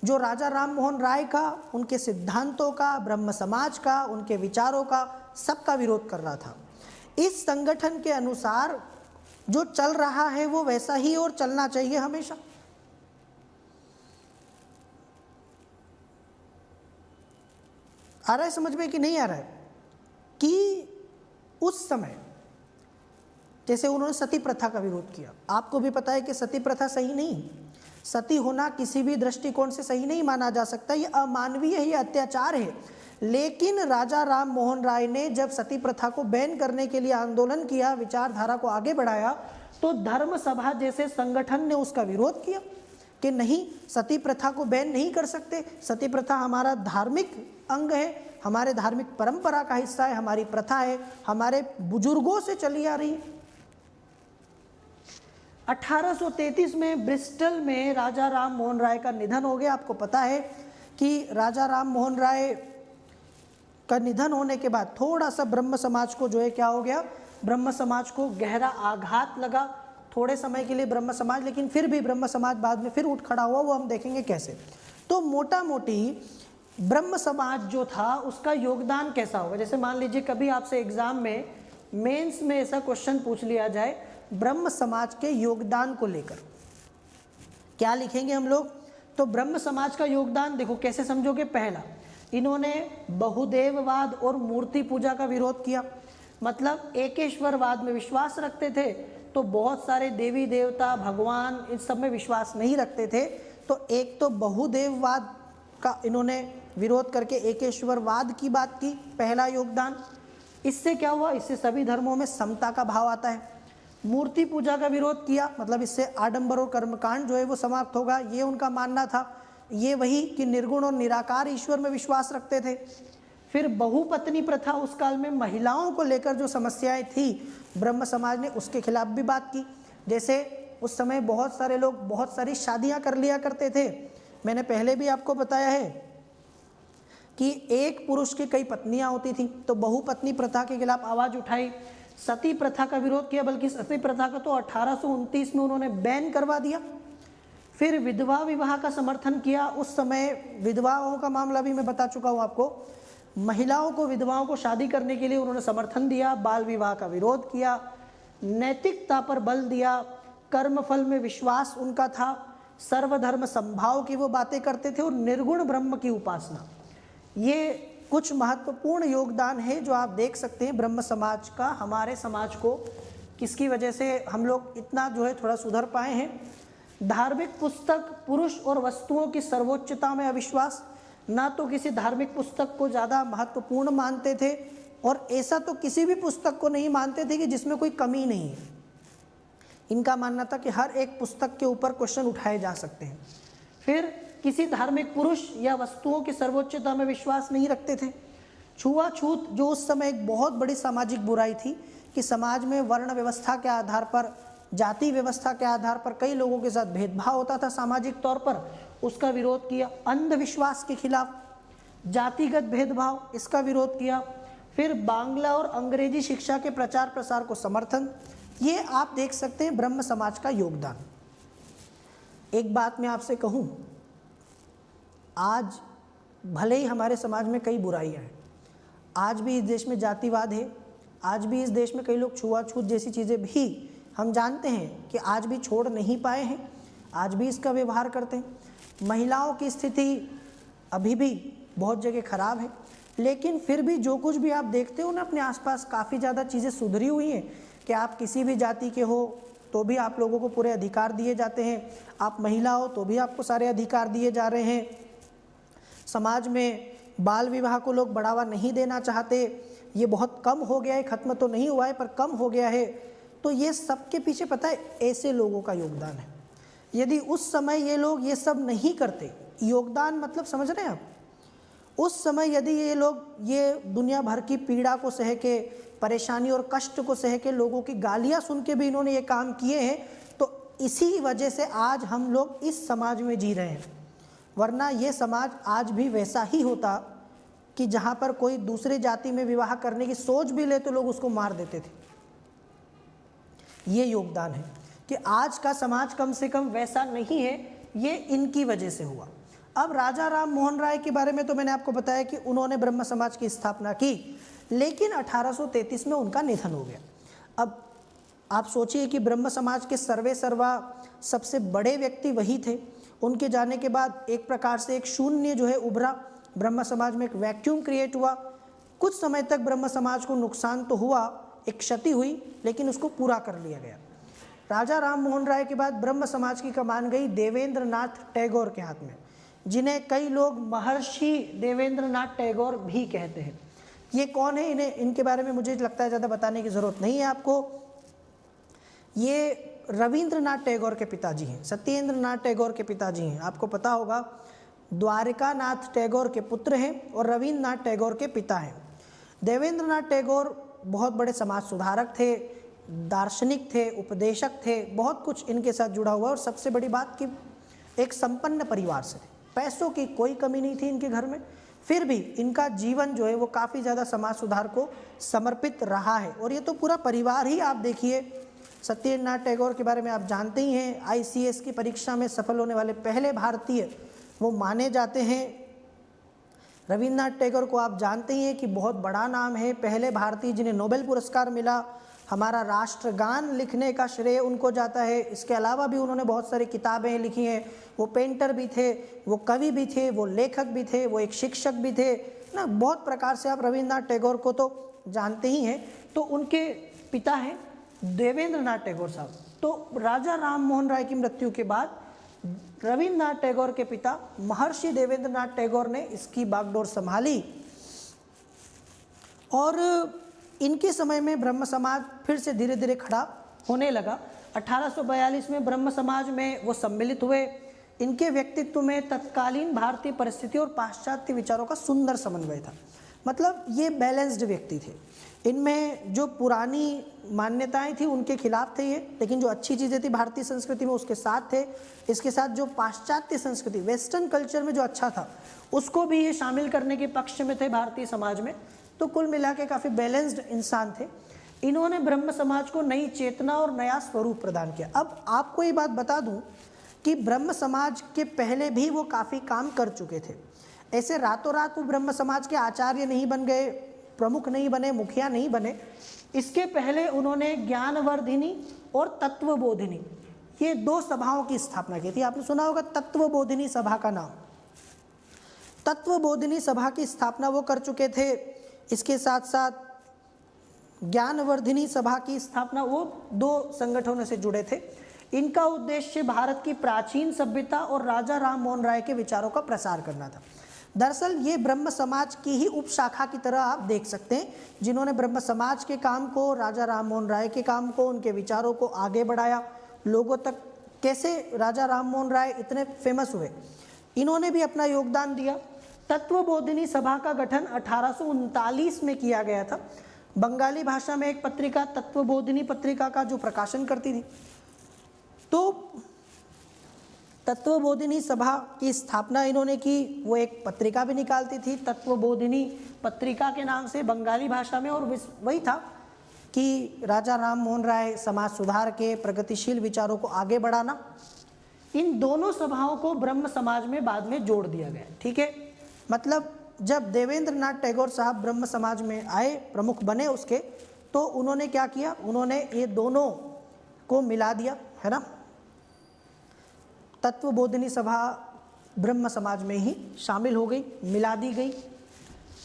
जो राजा राम मोहन राय का, उनके सिद्धांतों का, ब्रह्म समाज का, उनके विचारों का, सबका विरोध कर रहा था। इस संगठन के अनुसार जो चल रहा है वो वैसा ही और चलना चाहिए हमेशा। आ रहा है समझ में कि नहीं आ रहा है? कि उस समय जैसे उन्होंने सती प्रथा का विरोध किया, आपको भी पता है कि सती प्रथा सही नहीं, सती होना किसी भी दृष्टिकोण से सही नहीं माना जा सकता, ये अमानवीय है, ये अत्याचार है। लेकिन राजा राम मोहन राय ने जब सती प्रथा को बैन करने के लिए आंदोलन किया, विचारधारा को आगे बढ़ाया, तो धर्म सभा जैसे संगठन ने उसका विरोध किया कि नहीं, सती प्रथा को बैन नहीं कर सकते। सती प्रथा हमारा धार्मिक अंग है, हमारे धार्मिक परंपरा का हिस्सा है, हमारी प्रथा है, हमारे बुजुर्गों से चली आ रही है। 1833 में ब्रिस्टल में राजा राम मोहन राय का निधन हो गया। आपको पता है कि राजा राम मोहन राय का निधन होने के बाद थोड़ा सा ब्रह्म समाज को जो है क्या हो गया, ब्रह्म समाज को गहरा आघात लगा थोड़े समय के लिए ब्रह्म समाज, लेकिन फिर भी ब्रह्म समाज बाद में फिर उठ खड़ा हुआ, वो हम देखेंगे कैसे। तो मोटा मोटी ब्रह्म समाज जो था उसका योगदान कैसा होगा। जैसे मान लीजिए कभी आपसे एग्जाम में मेंस में ऐसा क्वेश्चन पूछ लिया जाए ब्रह्म समाज के योगदान को लेकर, क्या लिखेंगे हम लोग। तो ब्रह्म समाज का योगदान देखो कैसे समझोगे। पहला, इन्होंने बहुदेववाद और मूर्ति पूजा का विरोध किया, मतलब एकेश्वरवाद में विश्वास रखते थे, तो बहुत सारे देवी देवता भगवान इन सब में विश्वास नहीं रखते थे। तो एक तो बहुदेववाद का इन्होंने विरोध करके एकेश्वरवाद की बात की, पहला योगदान। इससे क्या हुआ, इससे सभी धर्मों में समता का भाव आता है। मूर्ति पूजा का विरोध किया, मतलब इससे आडंबर और कर्मकांड जो है वो समाप्त होगा, ये उनका मानना था। ये वही कि निर्गुण और निराकार ईश्वर में विश्वास रखते थे। फिर बहुपत्नी प्रथा, उस काल में महिलाओं को लेकर जो समस्याएं थी ब्रह्म समाज ने उसके खिलाफ भी बात की। जैसे उस समय बहुत सारे लोग बहुत सारी शादियां कर लिया करते थे। मैंने पहले भी आपको बताया है कि एक पुरुष की कई पत्नियां होती थी, तो बहुपत्नी प्रथा के खिलाफ आवाज उठाई। सती प्रथा का विरोध किया, बल्कि सती प्रथा को तो 1829 में उन्होंने बैन करवा दिया। फिर विधवा विवाह का समर्थन किया। उस समय विधवाओं का मामला भी मैं बता चुका हूँ आपको। महिलाओं को, विधवाओं को शादी करने के लिए उन्होंने समर्थन दिया, बाल विवाह का विरोध किया, नैतिकता पर बल दिया, कर्मफल में विश्वास उनका था, सर्वधर्म संभाव की वो बातें करते थे और निर्गुण ब्रह्म की उपासना। ये कुछ महत्वपूर्ण योगदान है जो आप देख सकते हैं ब्रह्म समाज का हमारे समाज को, किसकी वजह से हम लोग इतना जो है थोड़ा सुधर पाए हैं। धार्मिक पुस्तक, पुरुष और वस्तुओं की सर्वोच्चता में अविश्वास, ना तो किसी धार्मिक पुस्तक को ज़्यादा महत्वपूर्ण मानते थे और ऐसा तो किसी भी पुस्तक को नहीं मानते थे कि जिसमें कोई कमी नहीं है। इनका मानना था कि हर एक पुस्तक के ऊपर क्वेश्चन उठाए जा सकते हैं। फिर किसी धार्मिक पुरुष या वस्तुओं की सर्वोच्चता में विश्वास नहीं रखते थे। छुआछूत, जो उस समय एक बहुत बड़ी सामाजिक बुराई थी कि समाज में वर्ण व्यवस्था के आधार पर, जाति व्यवस्था के आधार पर कई लोगों के साथ भेदभाव होता था सामाजिक तौर पर, उसका विरोध किया। अंधविश्वास के खिलाफ, जातिगत भेदभाव, इसका विरोध किया। फिर बांग्ला और अंग्रेजी शिक्षा के प्रचार प्रसार को समर्थन। ये आप देख सकते हैं ब्रह्म समाज का योगदान। एक बात मैं आपसे कहूँ, आज भले ही हमारे समाज में कई बुराइयां हैं, आज भी इस देश में जातिवाद है, आज भी इस देश में कई लोग छुआछूत जैसी चीज़ें भी हम जानते हैं कि आज भी छोड़ नहीं पाए हैं, आज भी इसका व्यवहार करते हैं। महिलाओं की स्थिति अभी भी बहुत जगह खराब है, लेकिन फिर भी जो कुछ भी आप देखते हो ना अपने आसपास, काफ़ी ज़्यादा चीज़ें सुधरी हुई हैं कि आप किसी भी जाति के हो तो भी आप लोगों को पूरे अधिकार दिए जाते हैं, आप महिला हो तो भी आपको सारे अधिकार दिए जा रहे हैं। समाज में बाल विवाह को लोग बढ़ावा नहीं देना चाहते, ये बहुत कम हो गया है, खत्म तो नहीं हुआ है पर कम हो गया है। तो ये सब के पीछे पता है ऐसे लोगों का योगदान है। यदि उस समय ये लोग ये सब नहीं करते, योगदान मतलब समझ रहे हैं आप, उस समय यदि ये लोग ये दुनिया भर की पीड़ा को सह के, परेशानी और कष्ट को सह के, लोगों की गालियां सुन के भी इन्होंने ये काम किए हैं, तो इसी वजह से आज हम लोग इस समाज में जी रहे हैं। वरना ये समाज आज भी वैसा ही होता कि जहाँ पर कोई दूसरे जाति में विवाह करने की सोच भी ले तो लोग उसको मार देते थे। ये योगदान है कि आज का समाज कम से कम वैसा नहीं है, ये इनकी वजह से हुआ। अब राजा राम मोहन राय के बारे में तो मैंने आपको बताया कि उन्होंने ब्रह्म समाज की स्थापना की, लेकिन 1833 में उनका निधन हो गया। अब आप सोचिए कि ब्रह्म समाज के सर्वे सर्वा सबसे बड़े व्यक्ति वही थे। उनके जाने के बाद एक प्रकार से एक शून्य जो है उभरा, ब्रह्म समाज में एक वैक्यूम क्रिएट हुआ। कुछ समय तक ब्रह्म समाज को नुकसान तो हुआ, एक क्षति हुई, लेकिन उसको पूरा कर लिया गया। राजा राम मोहन राय के बाद ब्रह्म समाज की कमान गई देवेंद्र नाथ टैगोर के हाथ में। जिन्हें कई लोग महर्षि देवेंद्रनाथ टैगोर भी कहते हैं। ये कौन है, इन्हें इनके बारे में मुझे लगता है ज़्यादा बताने की ज़रूरत नहीं है आपको। ये रविंद्रनाथ टैगोर के पिताजी हैं, सत्येंद्रनाथ टैगोर के पिताजी हैं। आपको पता होगा द्वारिकानाथ टैगोर के पुत्र हैं और रविंद्रनाथ टैगोर के पिता हैं। देवेंद्रनाथ टैगोर बहुत बड़े समाज सुधारक थे, दार्शनिक थे, उपदेशक थे, बहुत कुछ इनके साथ जुड़ा हुआ। और सबसे बड़ी बात कि एक संपन्न परिवार से थे, पैसों की कोई कमी नहीं थी इनके घर में, फिर भी इनका जीवन जो है वो काफ़ी ज़्यादा समाज सुधार को समर्पित रहा है। और ये तो पूरा परिवार ही, आप देखिए सत्येंद्रनाथ टैगोर के बारे में आप जानते ही हैं, ICS की परीक्षा में सफल होने वाले पहले भारतीय वो माने जाते हैं। रविंद्रनाथ टैगोर को आप जानते ही हैं कि बहुत बड़ा नाम है, पहले भारतीय जिन्हें नोबेल पुरस्कार मिला। हमारा राष्ट्रगान लिखने का श्रेय उनको जाता है। इसके अलावा भी उन्होंने बहुत सारी किताबें लिखी हैं। वो पेंटर भी थे, वो कवि भी थे, वो लेखक भी थे, वो एक शिक्षक भी थे ना। बहुत प्रकार से आप रविंद्रनाथ टैगोर को तो जानते ही हैं। तो उनके पिता हैं देवेंद्रनाथ टैगोर साहब। तो राजा राम मोहन राय की मृत्यु के बाद रविंद्रनाथ टैगोर के पिता महर्षि देवेंद्रनाथ टैगोर ने इसकी बागडोर संभाली। और इनके समय में ब्रह्म समाज फिर से धीरे धीरे खड़ा होने लगा। 1842 में ब्रह्म समाज में वो सम्मिलित हुए। इनके व्यक्तित्व में तत्कालीन भारतीय परिस्थिति और पाश्चात्य विचारों का सुंदर समन्वय था। मतलब ये बैलेंस्ड व्यक्ति थे। इनमें जो पुरानी मान्यताएं थी उनके खिलाफ थे ये, लेकिन जो अच्छी चीज़ें थी भारतीय संस्कृति में उसके साथ थे। इसके साथ जो पाश्चात्य संस्कृति, वेस्टर्न कल्चर में जो अच्छा था उसको भी ये शामिल करने के पक्ष में थे भारतीय समाज में। तो कुल मिला के काफ़ी बैलेंस्ड इंसान थे। इन्होंने ब्रह्म समाज को नई चेतना और नया स्वरूप प्रदान किया। अब आपको ये बात बता दूं कि ब्रह्म समाज के पहले भी वो काफ़ी काम कर चुके थे। ऐसे रातों रात वो ब्रह्म समाज के आचार्य नहीं बन गए, प्रमुख नहीं बने, मुखिया नहीं बने। इसके पहले उन्होंने ज्ञानवर्धिनी और तत्वबोधिनी, ये 2 सभाओं की स्थापना की थी। आपने सुना होगा तत्वबोधिनी सभा का नाम। तत्वबोधिनी सभा की स्थापना वो कर चुके थे। इसके साथ साथ ज्ञानवर्धिनी सभा की स्थापना वो 2 संगठनों से जुड़े थे। इनका उद्देश्य भारत की प्राचीन सभ्यता और राजा राम मोहन राय के विचारों का प्रसार करना था। दरअसल ये ब्रह्म समाज की ही उपशाखा की तरह आप देख सकते हैं, जिन्होंने ब्रह्म समाज के काम को, राजा राम मोहन राय के काम को, उनके विचारों को आगे बढ़ाया लोगों तक। कैसे राजा राम मोहन राय इतने फेमस हुए, इन्होंने भी अपना योगदान दिया। तत्वबोधिनी सभा का गठन 1839 में किया गया था। बंगाली भाषा में एक पत्रिका तत्वबोधिनी पत्रिका का जो प्रकाशन करती थी। तो तत्वबोधिनी सभा की स्थापना इन्होंने की। वो एक पत्रिका भी निकालती थी तत्वबोधिनी पत्रिका के नाम से बंगाली भाषा में, और वही था कि राजा राम मोहन राय समाज सुधार के प्रगतिशील विचारों को आगे बढ़ाना। इन दोनों सभाओं को ब्रह्म समाज में बाद में जोड़ दिया गया। ठीक है, मतलब जब देवेंद्रनाथ टैगोर साहब ब्रह्म समाज में आए, प्रमुख बने उसके, तो उन्होंने क्या किया, उन्होंने ये दोनों को मिला दिया, है ना। तत्वबोधिनी सभा ब्रह्म समाज में ही शामिल हो गई, मिला दी गई।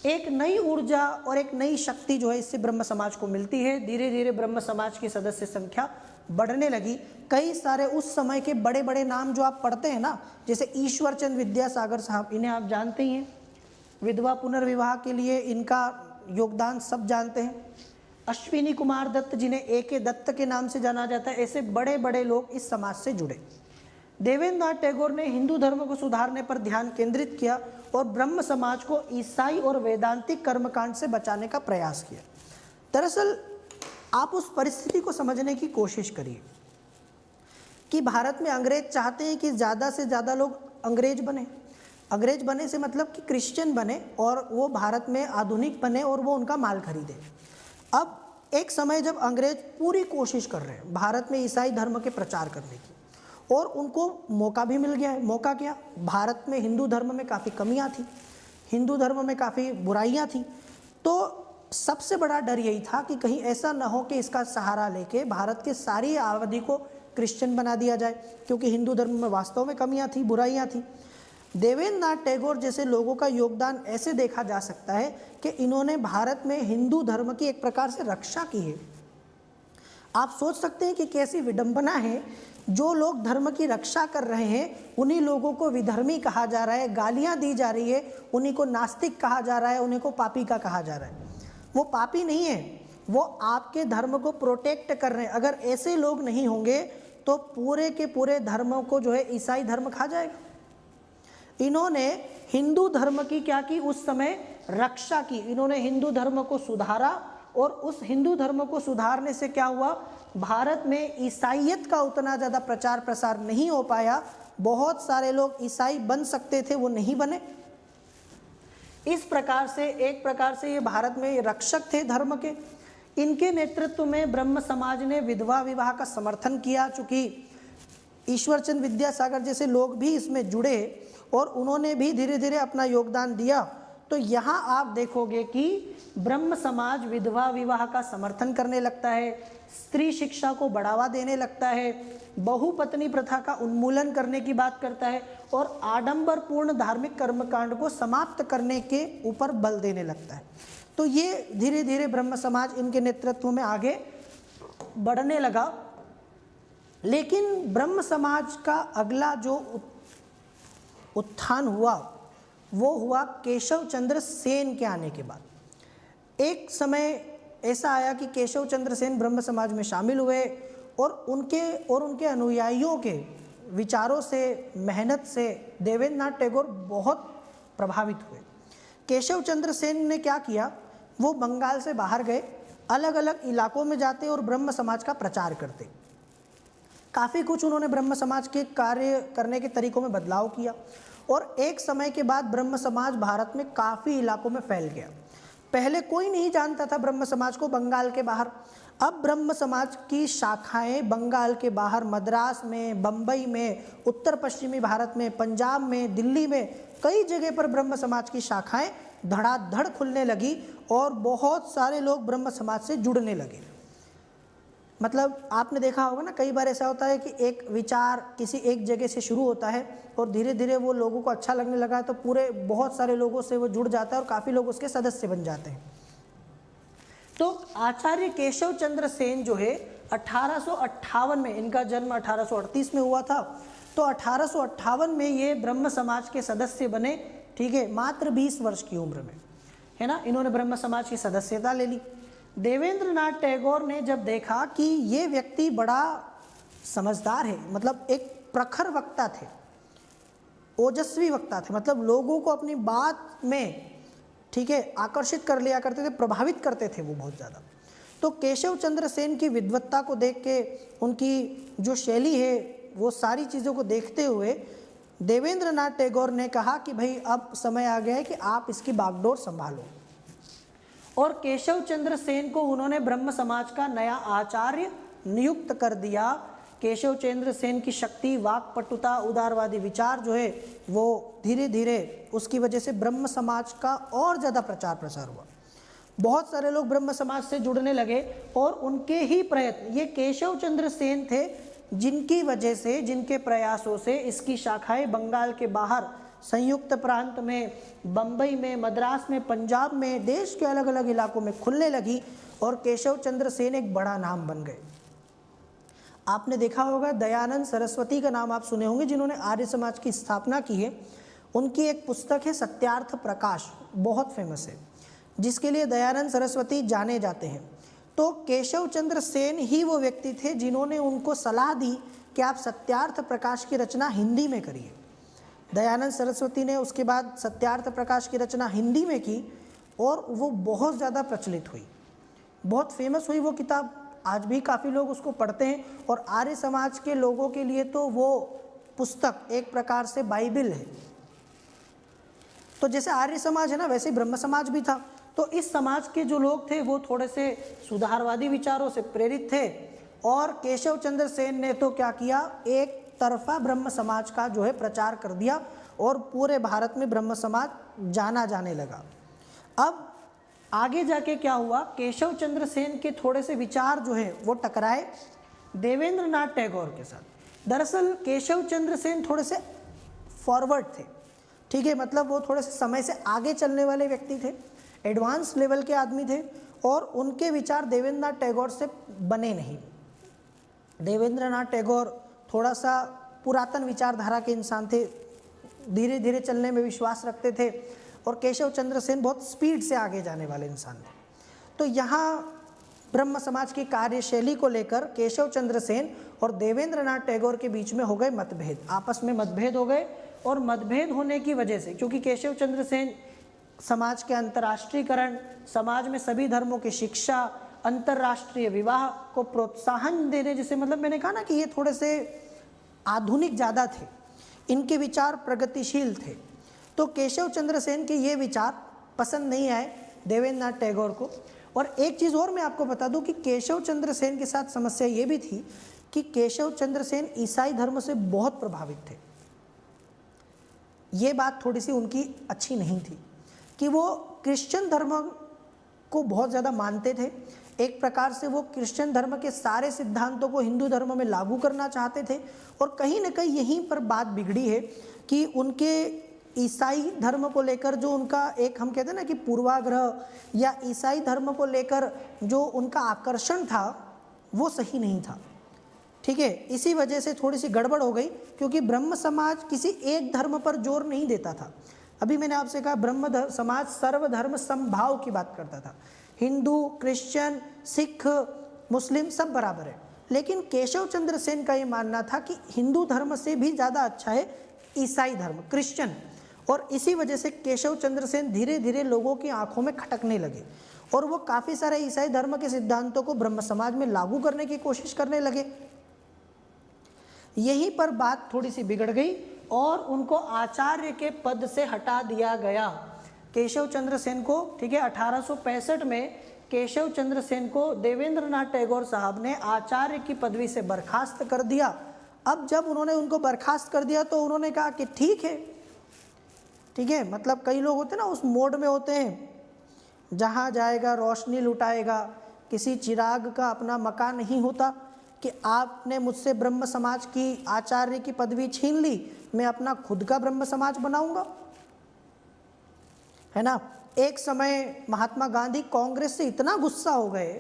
एक नई ऊर्जा और एक नई शक्ति जो है इससे ब्रह्म समाज को मिलती है। धीरे धीरे ब्रह्म समाज की सदस्य संख्या बढ़ने लगी। कई सारे उस समय के बड़े बड़े नाम जो आप पढ़ते हैं ना, जैसे ईश्वर चंद्र विद्यासागर साहब, इन्हें आप जानते ही हैं। विधवा पुनर्विवाह के लिए इनका योगदान सब जानते हैं। अश्विनी कुमार दत्त, जिन्हें A.K. दत्त के नाम से जाना जाता है, ऐसे बड़े बड़े लोग इस समाज से जुड़े। देवेंद्रनाथ टैगोर ने हिंदू धर्म को सुधारने पर ध्यान केंद्रित किया और ब्रह्म समाज को ईसाई और वेदांतिक कर्मकांड से बचाने का प्रयास किया। दरअसल आप उस परिस्थिति को समझने की कोशिश करिए कि भारत में अंग्रेज चाहते हैं कि ज़्यादा से ज़्यादा लोग अंग्रेज बने। अंग्रेज बने से मतलब कि क्रिश्चियन बने और वो भारत में आधुनिक बने और वो उनका माल खरीदे। अब एक समय जब अंग्रेज पूरी कोशिश कर रहे हैं भारत में ईसाई धर्म के प्रचार करने की, और उनको मौका भी मिल गया है। मौका क्या, भारत में हिंदू धर्म में काफ़ी कमियां थी, हिंदू धर्म में काफ़ी बुराइयां थी। तो सबसे बड़ा डर यही था कि कहीं ऐसा ना हो कि इसका सहारा लेके भारत के सारी आबादी को क्रिश्चियन बना दिया जाए, क्योंकि हिंदू धर्म में वास्तव में कमियां थी, बुराइयां थी। देवेंद्रनाथ टैगोर जैसे लोगों का योगदान ऐसे देखा जा सकता है कि इन्होंने भारत में हिंदू धर्म की एक प्रकार से रक्षा की है। आप सोच सकते हैं कि कैसी विडंबना है जो लोग धर्म की रक्षा कर रहे हैं उन्हीं लोगों को विधर्मी कहा जा रहा है, गालियां दी जा रही है, उन्हीं को नास्तिक कहा जा रहा है, उन्हीं को पापी का कहा जा रहा है। वो पापी नहीं है, वो आपके धर्म को प्रोटेक्ट कर रहे हैं। अगर ऐसे लोग नहीं होंगे तो पूरे के पूरे धर्मों को जो है ईसाई धर्म खा जाएगा। इन्होंने हिंदू धर्म की क्या की, उस समय रक्षा की। इन्होंने हिंदू धर्म को सुधारा और उस हिंदू धर्म को सुधारने से क्या हुआ, भारत में ईसाइयत का उतना ज़्यादा प्रचार प्रसार नहीं हो पाया। बहुत सारे लोग ईसाई बन सकते थे, वो नहीं बने। इस प्रकार से एक प्रकार से ये भारत में रक्षक थे धर्म के। इनके नेतृत्व में ब्रह्म समाज ने विधवा विवाह का समर्थन किया। चूंकि ईश्वरचंद विद्यासागर जैसे लोग भी इसमें जुड़े और उन्होंने भी धीरे धीरे अपना योगदान दिया, तो यहाँ आप देखोगे कि ब्रह्म समाज विधवा विवाह का समर्थन करने लगता है, स्त्री शिक्षा को बढ़ावा देने लगता है, बहुपत्नी प्रथा का उन्मूलन करने की बात करता है और आडंबरपूर्ण धार्मिक कर्मकांड को समाप्त करने के ऊपर बल देने लगता है। तो ये धीरे धीरे ब्रह्म समाज इनके नेतृत्व में आगे बढ़ने लगा। लेकिन ब्रह्म समाज का अगला जो उत्थान हुआ वो हुआ केशव चंद्र सेन के आने के बाद। एक समय ऐसा आया कि केशव चंद्र सेन ब्रह्म समाज में शामिल हुए और उनके अनुयायियों के विचारों से, मेहनत से देवेंद्र नाथ टैगोर बहुत प्रभावित हुए। केशव चंद्र सेन ने क्या किया, वो बंगाल से बाहर गए, अलग अलग इलाकों में जाते और ब्रह्म समाज का प्रचार करते। काफ़ी कुछ उन्होंने ब्रह्म समाज के कार्य करने के तरीकों में बदलाव किया और एक समय के बाद ब्रह्म समाज भारत में काफ़ी इलाकों में फैल गया। पहले कोई नहीं जानता था ब्रह्म समाज को बंगाल के बाहर। अब ब्रह्म समाज की शाखाएं बंगाल के बाहर, मद्रास में, बम्बई में, उत्तर पश्चिमी भारत में, पंजाब में, दिल्ली में, कई जगह पर ब्रह्म समाज की शाखाएं धड़ाधड़ खुलने लगी और बहुत सारे लोग ब्रह्म समाज से जुड़ने लगे। मतलब आपने देखा होगा ना, कई बार ऐसा होता है कि एक विचार किसी एक जगह से शुरू होता है और धीरे धीरे वो लोगों को अच्छा लगने लगा तो पूरे बहुत सारे लोगों से वो जुड़ जाता है और काफ़ी लोग उसके सदस्य बन जाते हैं। तो आचार्य केशव चंद्र सेन जो है 1858 में, इनका जन्म 1838 में हुआ था, तो 1858 में ये ब्रह्म समाज के सदस्य बने। ठीक है, मात्र 20 वर्ष की उम्र में, है ना, इन्होंने ब्रह्म समाज की सदस्यता ले ली। देवेंद्र नाथ टैगोर ने जब देखा कि ये व्यक्ति बड़ा समझदार है, मतलब एक प्रखर वक्ता थे, ओजस्वी वक्ता थे, मतलब लोगों को अपनी बात में, ठीक है, आकर्षित कर लिया करते थे, प्रभावित करते थे वो बहुत ज़्यादा। तो केशव चंद्र सेन की विद्वत्ता को देख के, उनकी जो शैली है, वो सारी चीज़ों को देखते हुए देवेंद्र नाथ टैगोर ने कहा कि भाई अब समय आ गया है कि आप इसकी बागडोर संभालो। और केशव चंद्र सेन को उन्होंने ब्रह्म समाज का नया आचार्य नियुक्त कर दिया। केशव चंद्र सेन की शक्ति, वाक्पटुता, उदारवादी विचार जो है वो धीरे धीरे उसकी वजह से ब्रह्म समाज का और ज़्यादा प्रचार प्रसार हुआ। बहुत सारे लोग ब्रह्म समाज से जुड़ने लगे और उनके ही प्रयत्न, ये केशव चंद्र सेन थे जिनकी वजह से, जिनके प्रयासों से इसकी शाखाएं बंगाल के बाहर, संयुक्त प्रांत में, बम्बई में, मद्रास में, पंजाब में, देश के अलग अलग इलाकों में खुलने लगी और केशव चंद्र सेन एक बड़ा नाम बन गए। आपने देखा होगा दयानंद सरस्वती का नाम आप सुने होंगे, जिन्होंने आर्य समाज की स्थापना की है। उनकी एक पुस्तक है सत्यार्थ प्रकाश, बहुत फेमस है, जिसके लिए दयानंद सरस्वती जाने जाते हैं। तो केशव चंद्र सेन ही वो व्यक्ति थे जिन्होंने उनको सलाह दी कि आप सत्यार्थ प्रकाश की रचना हिंदी में करिए। दयानंद सरस्वती ने उसके बाद सत्यार्थ प्रकाश की रचना हिंदी में की और वो बहुत ज़्यादा प्रचलित हुई, बहुत फेमस हुई वो किताब। आज भी काफ़ी लोग उसको पढ़ते हैं और आर्य समाज के लोगों के लिए तो वो पुस्तक एक प्रकार से बाइबिल है। तो जैसे आर्य समाज है ना, वैसे ब्रह्म समाज भी था। तो इस समाज के जो लोग थे वो थोड़े से सुधारवादी विचारों से प्रेरित थे और केशव चंद्र सेन ने तो क्या किया, एक तरफा ब्रह्म समाज का जो है प्रचार कर दिया और पूरे भारत में ब्रह्म समाज जाना जाने लगा। अब आगे जाके क्या हुआ, केशव चंद्र सेन के थोड़े से विचार जो है वो टकराए देवेंद्र नाथ टैगोर के साथ। दरअसल केशव चंद्र सेन थोड़े से फॉरवर्ड थे, ठीक है, मतलब वो थोड़े से समय से आगे चलने वाले व्यक्ति थे, एडवांस लेवल के आदमी थे और उनके विचार देवेंद्र नाथ टैगोर से बने नहीं। देवेंद्र नाथ टैगोर थोड़ा सा पुरातन विचारधारा के इंसान थे, धीरे धीरे चलने में विश्वास रखते थे, और केशव चंद्र सेन बहुत स्पीड से आगे जाने वाले इंसान थे। तो यहाँ ब्रह्म समाज की कार्यशैली को लेकर केशव चंद्र सेन और देवेंद्र नाथ टैगोर के बीच में हो गए मतभेद, आपस में मतभेद हो गए। और मतभेद होने की वजह से, क्योंकि केशव चंद्र सेन समाज के अंतर्राष्ट्रीयकरण, समाज में सभी धर्मों की शिक्षा, अंतर्राष्ट्रीय विवाह को प्रोत्साहन देने, जैसे मतलब मैंने कहा ना कि ये थोड़े से आधुनिक ज़्यादा थे, इनके विचार प्रगतिशील थे। तो केशव चंद्र सेन के ये विचार पसंद नहीं आए देवेंद्र नाथ टैगोर को। और एक चीज़ और मैं आपको बता दूं कि केशव चंद्र सेन के साथ समस्या ये भी थी कि केशव चंद्र सेन ईसाई धर्म से बहुत प्रभावित थे। ये बात थोड़ी सी उनकी अच्छी नहीं थी कि वो क्रिश्चियन धर्म को बहुत ज़्यादा मानते थे। एक प्रकार से वो क्रिश्चियन धर्म के सारे सिद्धांतों को हिंदू धर्म में लागू करना चाहते थे। और कहीं ना कहीं यहीं पर बात बिगड़ी है कि उनके ईसाई धर्म को लेकर जो उनका एक, हम कहते हैं ना कि पूर्वाग्रह, या ईसाई धर्म को लेकर जो उनका आकर्षण था वो सही नहीं था। ठीक है, इसी वजह से थोड़ी सी गड़बड़ हो गई, क्योंकि ब्रह्म समाज किसी एक धर्म पर जोर नहीं देता था। अभी मैंने आपसे कहा ब्रह्म समाज सर्वधर्म समभाव की बात करता था, हिंदू, क्रिश्चियन, सिख, मुस्लिम सब बराबर है। लेकिन केशव चंद्र सेन का ये मानना था कि हिंदू धर्म से भी ज़्यादा अच्छा है ईसाई धर्म, क्रिश्चियन। और इसी वजह से केशव चंद्र सेन धीरे धीरे लोगों की आंखों में खटकने लगे, और वो काफ़ी सारे ईसाई धर्म के सिद्धांतों को ब्रह्म समाज में लागू करने की कोशिश करने लगे। यहीं पर बात थोड़ी सी बिगड़ गई और उनको आचार्य के पद से हटा दिया गया केशव चंद्र सेन को। ठीक है, 1865 में केशव चंद्र सेन को देवेंद्र नाथ टैगोर साहब ने आचार्य की पदवी से बर्खास्त कर दिया। अब जब उन्होंने उनको बर्खास्त कर दिया तो उन्होंने कहा कि ठीक है, मतलब कई लोग होते हैं ना उस मोड में होते हैं, जहाँ जाएगा रोशनी लुटाएगा, किसी चिराग का अपना मकान नहीं होता, कि आपने मुझसे ब्रह्म समाज की आचार्य की पदवी छीन ली, मैं अपना खुद का ब्रह्म समाज बनाऊंगा, है ना। एक समय महात्मा गांधी कांग्रेस से इतना गुस्सा हो गए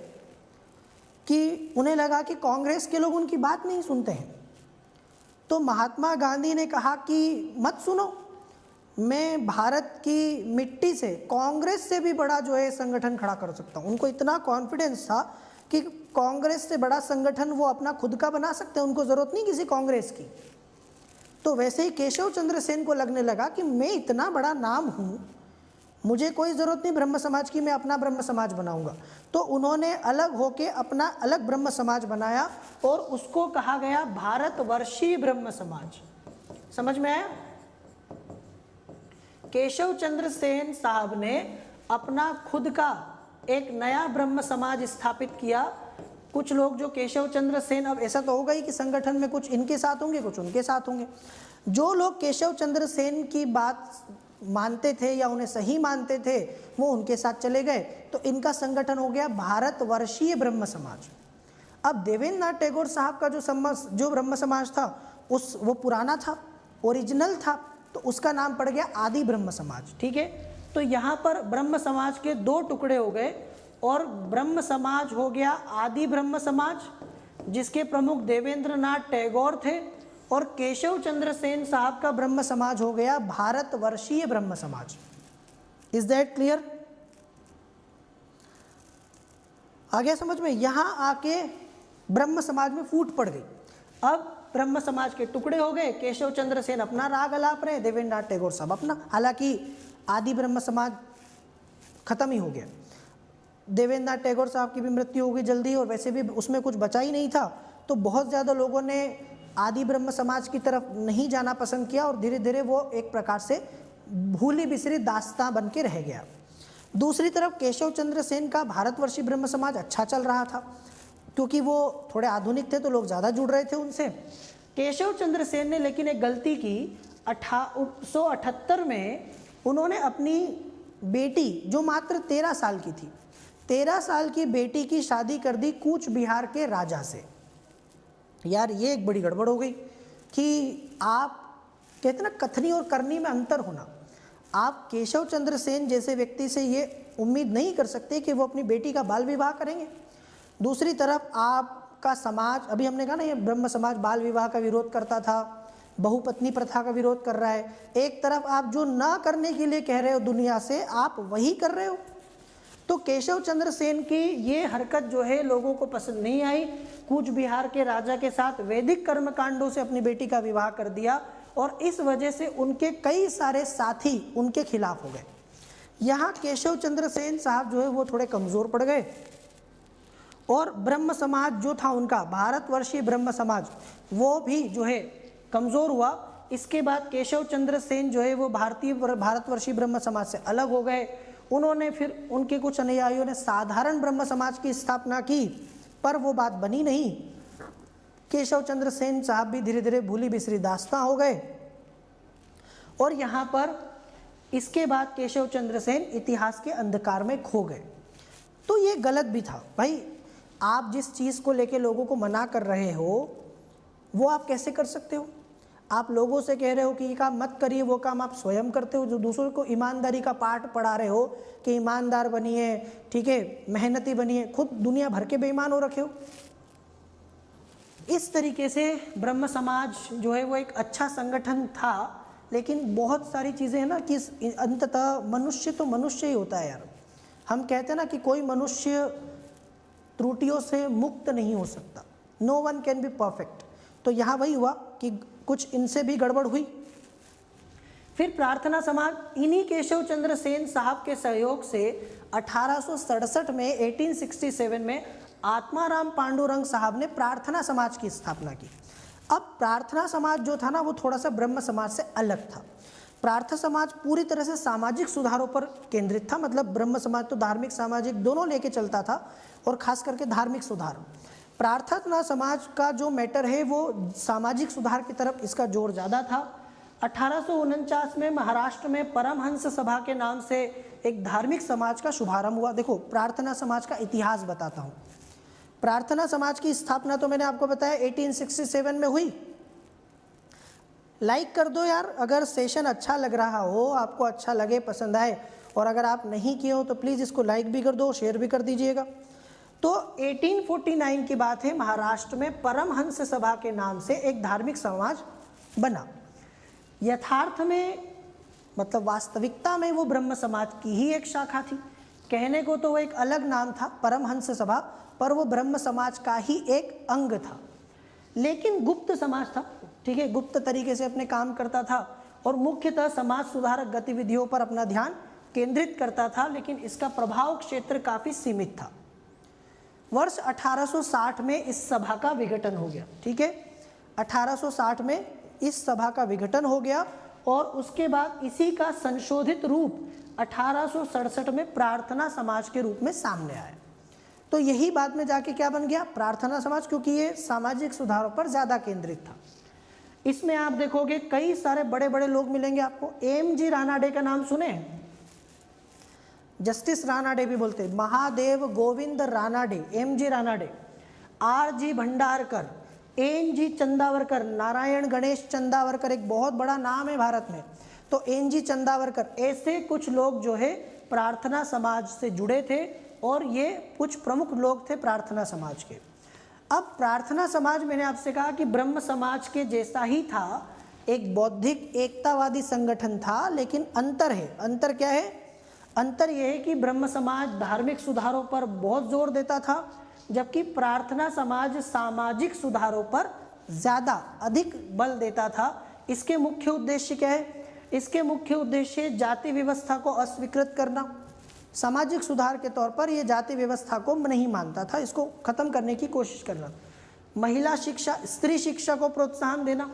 कि उन्हें लगा कि कांग्रेस के लोग उनकी बात नहीं सुनते हैं। तो महात्मा गांधी ने कहा कि मत सुनो, मैं भारत की मिट्टी से कांग्रेस से भी बड़ा जो है संगठन खड़ा कर सकता हूँ। उनको इतना कॉन्फिडेंस था कि कांग्रेस से बड़ा संगठन वो अपना खुद का बना सकते हैं, उनको ज़रूरत नहीं किसी कांग्रेस की। तो वैसे ही केशव चंद्र सेन को लगने लगा कि मैं इतना बड़ा नाम हूँ, मुझे कोई ज़रूरत नहीं ब्रह्म समाज की, मैं अपना ब्रह्म समाज बनाऊंगा। तो उन्होंने अलग होके अपना अलग ब्रह्म समाज बनाया और उसको कहा गया भारतवर्षीय ब्रह्म समाज। समझ में आया? केशव चंद्र सेन साहब ने अपना खुद का एक नया ब्रह्म समाज स्थापित किया। कुछ लोग जो केशव चंद्र सेन, अब ऐसा तो होगा ही कि संगठन में कुछ इनके साथ होंगे, कुछ उनके साथ होंगे। जो लोग केशव चंद्र सेन की बात मानते थे या उन्हें सही मानते थे वो उनके साथ चले गए। तो इनका संगठन हो गया भारतवर्षीय ब्रह्म समाज। अब देवेंद्र नाथ टैगोर साहब का जो ब्रह्म समाज था वो पुराना था, ओरिजिनल था, तो उसका नाम पड़ गया आदि ब्रह्म समाज। ठीक है, तो यहाँ पर ब्रह्म समाज के दो टुकड़े हो गए और ब्रह्म समाज हो गया आदि ब्रह्म समाज, जिसके प्रमुख देवेंद्र नाथ टैगोर थे, और केशव चंद्र सेन साहब का ब्रह्म समाज हो गया भारतवर्षीय ब्रह्म समाज। Is that clear? आ गया समझ में? यहाँ आके ब्रह्म समाज में फूट पड़ गई। अब ब्रह्म समाज के टुकड़े हो गए, केशव चंद्र सेन अपना राग अलाप रहे, देवेंद्र नाथ टैगोर साहब अपना। हालांकि आदि ब्रह्म समाज खत्म ही हो गया, देवेंद्र नाथ टैगोर साहब की भी मृत्यु हो गई जल्दी, और वैसे भी उसमें कुछ बचा ही नहीं था। तो बहुत ज़्यादा लोगों ने आदि ब्रह्म समाज की तरफ नहीं जाना पसंद किया और धीरे धीरे वो एक प्रकार से भूली बिसरी दास्तां बन के रह गया। दूसरी तरफ केशव चंद्र सेन का भारतवर्षीय ब्रह्म समाज अच्छा चल रहा था, क्योंकि वो थोड़े आधुनिक थे तो लोग ज़्यादा जुड़ रहे थे उनसे। केशव चंद्र सेन ने लेकिन एक गलती की। 1878 में उन्होंने अपनी बेटी, जो मात्र 13 साल की थी, 13 साल की बेटी की शादी कर दी कूच बिहार के राजा से। यार ये एक बड़ी गड़बड़ हो गई कि आप कहते ना कथनी और करनी में अंतर होना। आप केशव चंद्र सेन जैसे व्यक्ति से ये उम्मीद नहीं कर सकते कि वो अपनी बेटी का बाल विवाह करेंगे। दूसरी तरफ आप का समाज, अभी हमने कहा ना ये ब्रह्म समाज बाल विवाह का विरोध करता था, बहुपत्नी प्रथा का विरोध कर रहा है। एक तरफ आप जो ना करने के लिए कह रहे हो दुनिया से, आप वही कर रहे हो। तो केशव चंद्र सेन की ये हरकत जो है लोगों को पसंद नहीं आई। कूच बिहार के राजा के साथ वैदिक कर्मकांडों से अपनी बेटी का विवाह कर दिया और इस वजह से उनके कई सारे साथी उनके खिलाफ हो गए। यहाँ केशव चंद्र सेन साहब जो है वो थोड़े कमज़ोर पड़ गए और ब्रह्म समाज जो था उनका, भारतवर्षीय ब्रह्म समाज, वो भी जो है कमज़ोर हुआ। इसके बाद केशव चंद्र सेन जो है वो भारतवर्षीय ब्रह्म समाज से अलग हो गए। उन्होंने फिर उनके कुछ अनुयायियों ने साधारण ब्रह्म समाज की स्थापना की, पर वो बात बनी नहीं। केशव चंद्र सेन साहब भी धीरे धीरे भूली बिसरी दास्तां हो गए और यहाँ पर इसके बाद केशव चंद्र सेन इतिहास के अंधकार में खो गए। तो ये गलत भी था भाई। आप जिस चीज़ को लेके लोगों को मना कर रहे हो वो आप कैसे कर सकते हो? आप लोगों से कह रहे हो कि ये काम मत करिए, वो काम आप स्वयं करते हो। जो दूसरों को ईमानदारी का पाठ पढ़ा रहे हो कि ईमानदार बनिए, ठीक है, मेहनती बनिए, खुद दुनिया भर के बेईमान हो रखे हो। इस तरीके से ब्रह्म समाज जो है वो एक अच्छा संगठन था, लेकिन बहुत सारी चीज़ें हैं ना कि अंततः मनुष्य तो मनुष्य ही होता है यार। हम कहते हैं ना कि कोई मनुष्य त्रुटियों से मुक्त नहीं हो सकता, no one can be perfect. तो यहाँ वही हुआ कि कुछ इनसे भी गड़बड़ हुई। फिर प्रार्थना समाज इन्हीं केशव चंद्र सेन साहब के सहयोग से 1867 में 1867 में आत्माराम पांडुरंग साहब ने प्रार्थना समाज की स्थापना की। अब प्रार्थना समाज जो था ना वो थोड़ा सा ब्रह्म समाज से अलग था। प्रार्थना समाज पूरी तरह से सामाजिक सुधारों पर केंद्रित था, मतलब ब्रह्म समाज तो धार्मिक सामाजिक दोनों लेके चलता था और खास करके धार्मिक सुधार। प्रार्थना समाज का जो मैटर है वो सामाजिक सुधार की तरफ इसका जोर ज़्यादा था। 1849 में महाराष्ट्र में परमहंस सभा के नाम से एक धार्मिक समाज का शुभारंभ हुआ। देखो प्रार्थना समाज का इतिहास बताता हूँ। प्रार्थना समाज की स्थापना तो मैंने आपको बताया 1867 में हुई। लाइक कर दो यार अगर सेशन अच्छा लग रहा हो, आपको अच्छा लगे, पसंद आए, और अगर आप नहीं किए हो तो प्लीज़ इसको लाइक भी कर दो, शेयर भी कर दीजिएगा। तो 1849 की बात है, महाराष्ट्र में परमहंस सभा के नाम से एक धार्मिक समाज बना। यथार्थ में मतलब वास्तविकता में वो ब्रह्म समाज की ही एक शाखा थी। कहने को तो वो एक अलग नाम था परमहंस सभा, पर वो ब्रह्म समाज का ही एक अंग था, लेकिन गुप्त समाज था, ठीक है, गुप्त तरीके से अपने काम करता था और मुख्यतः समाज सुधारक गतिविधियों पर अपना ध्यान केंद्रित करता था, लेकिन इसका प्रभाव क्षेत्र काफ़ी सीमित था। वर्ष 1860 में इस सभा का विघटन हो गया, ठीक है, 1860 में इस सभा का विघटन हो गया और उसके बाद इसी का संशोधित रूप 1867 में प्रार्थना समाज के रूप में सामने आया। तो यही बाद में जाके क्या बन गया, प्रार्थना समाज, क्योंकि ये सामाजिक सुधारों पर ज़्यादा केंद्रित था। इसमें आप देखोगे कई सारे बड़े बड़े लोग मिलेंगे आपको। एम.जी. रानाडे का नाम सुने, जस्टिस रानाडे भी बोलते हैं, महादेव गोविंद रानाडे, एम.जी. रानाडे, आर.जी. भंडारकर, एन.जी. चंदावरकर, नारायण गणेश चंदावरकर, एक बहुत बड़ा नाम है भारत में, तो एन.जी. चंदावरकर, ऐसे कुछ लोग जो है प्रार्थना समाज से जुड़े थे और ये कुछ प्रमुख लोग थे प्रार्थना समाज के। अब प्रार्थना समाज मैंने आपसे कहा कि ब्रह्म समाज के जैसा ही था, एक बौद्धिक एकतावादी संगठन था, लेकिन अंतर है। अंतर क्या है? अंतर यह है कि ब्रह्म समाज धार्मिक सुधारों पर बहुत जोर देता था, जबकि प्रार्थना समाज सामाजिक सुधारों पर ज़्यादा अधिक बल देता था। इसके मुख्य उद्देश्य क्या है? इसके मुख्य उद्देश्य जाति व्यवस्था को अस्वीकृत करना। सामाजिक सुधार के तौर पर यह जाति व्यवस्था को नहीं मानता था, इसको खत्म करने की कोशिश करना। महिला शिक्षा, स्त्री शिक्षा को प्रोत्साहन देना,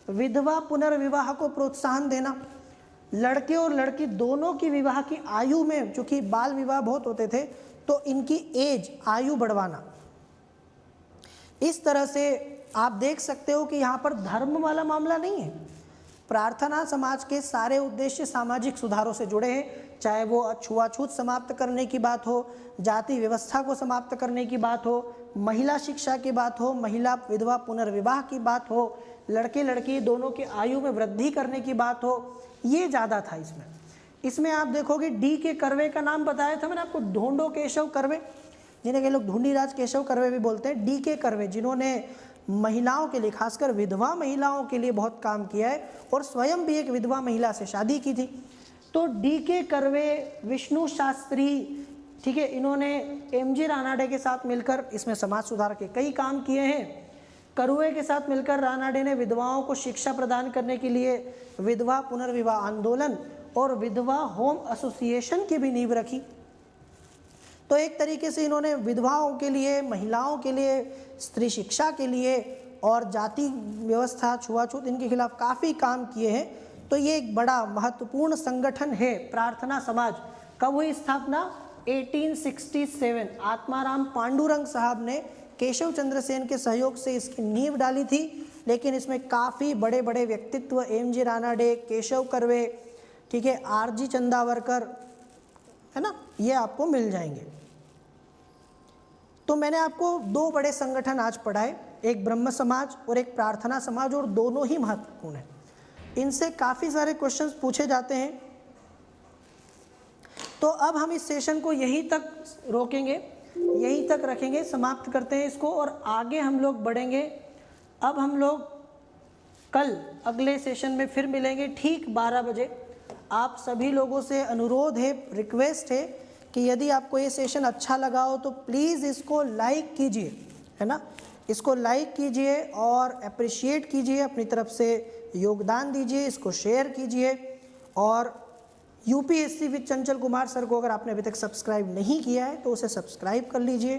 विधवा पुनर्विवाह को प्रोत्साहन देना, लड़के और लड़की दोनों की विवाह की आयु में, चूंकि बाल विवाह बहुत होते थे, तो इनकी एज आयु बढ़वाना। इस तरह से आप देख सकते हो कि यहाँ पर धर्म वाला मामला नहीं है। प्रार्थना समाज के सारे उद्देश्य सामाजिक सुधारों से जुड़े हैं, चाहे वो छुआछूत समाप्त करने की बात हो, जाति व्यवस्था को समाप्त करने की बात हो, महिला शिक्षा की बात हो, महिला विधवा पुनर्विवाह की बात हो, लड़के लड़की दोनों की आयु में वृद्धि करने की बात हो, ये ज़्यादा था इसमें। इसमें आप देखोगे डी के कर्वे का नाम बताया था मैंने आपको, ढोंडो केशव कर्वे। जिन्हें कई लोग ढूंढीराज केशव कर्वे भी बोलते हैं, DK कर्वे, जिन्होंने महिलाओं के लिए, खासकर विधवा महिलाओं के लिए बहुत काम किया है और स्वयं भी एक विधवा महिला से शादी की थी। तो DK कर्वे, विष्णु शास्त्री, ठीक है, इन्होंने MG रानाडे के साथ मिलकर इसमें समाज सुधार के कई काम किए हैं। कर्वे के साथ मिलकर रानाडे ने विधवाओं को शिक्षा प्रदान करने के लिए विधवा पुनर्विवाह आंदोलन और विधवा होम एसोसिएशन की भी नींव रखी। तो एक तरीके से इन्होंने विधवाओं के लिए, महिलाओं के लिए, स्त्री शिक्षा के लिए और जाति व्यवस्था, छुआछूत, इनके खिलाफ काफ़ी काम किए हैं। तो ये एक बड़ा महत्वपूर्ण संगठन है प्रार्थना समाज। कब हुई स्थापना? 1867। आत्माराम पांडुरंग साहब ने केशव चंद्र सेन के सहयोग से इसकी नींव डाली थी, लेकिन इसमें काफ़ी बड़े बड़े व्यक्तित्व, MG रानाडे, केशव कर्वे, ठीक है, RG चंदावरकर, है ना, ये आपको मिल जाएंगे। तो मैंने आपको दो बड़े संगठन आज पढ़ाए, एक ब्रह्म समाज और एक प्रार्थना समाज, और दोनों ही महत्वपूर्ण हैं। इनसे काफ़ी सारे क्वेश्चंस पूछे जाते हैं। तो अब हम इस सेशन को यहीं तक रोकेंगे, यहीं तक रखेंगे, समाप्त करते हैं इसको और आगे हम लोग बढ़ेंगे। अब हम लोग कल अगले सेशन में फिर मिलेंगे ठीक 12 बजे। आप सभी लोगों से अनुरोध है, रिक्वेस्ट है कि यदि आपको ये सेशन अच्छा लगा हो तो प्लीज़ इसको लाइक कीजिए, है ना, इसको लाइक कीजिए और अप्रिशिएट कीजिए, अपनी तरफ से योगदान दीजिए, इसको शेयर कीजिए। और UPSC with Chanchal Kumar sir को अगर आपने अभी तक सब्सक्राइब नहीं किया है तो उसे सब्सक्राइब कर लीजिए।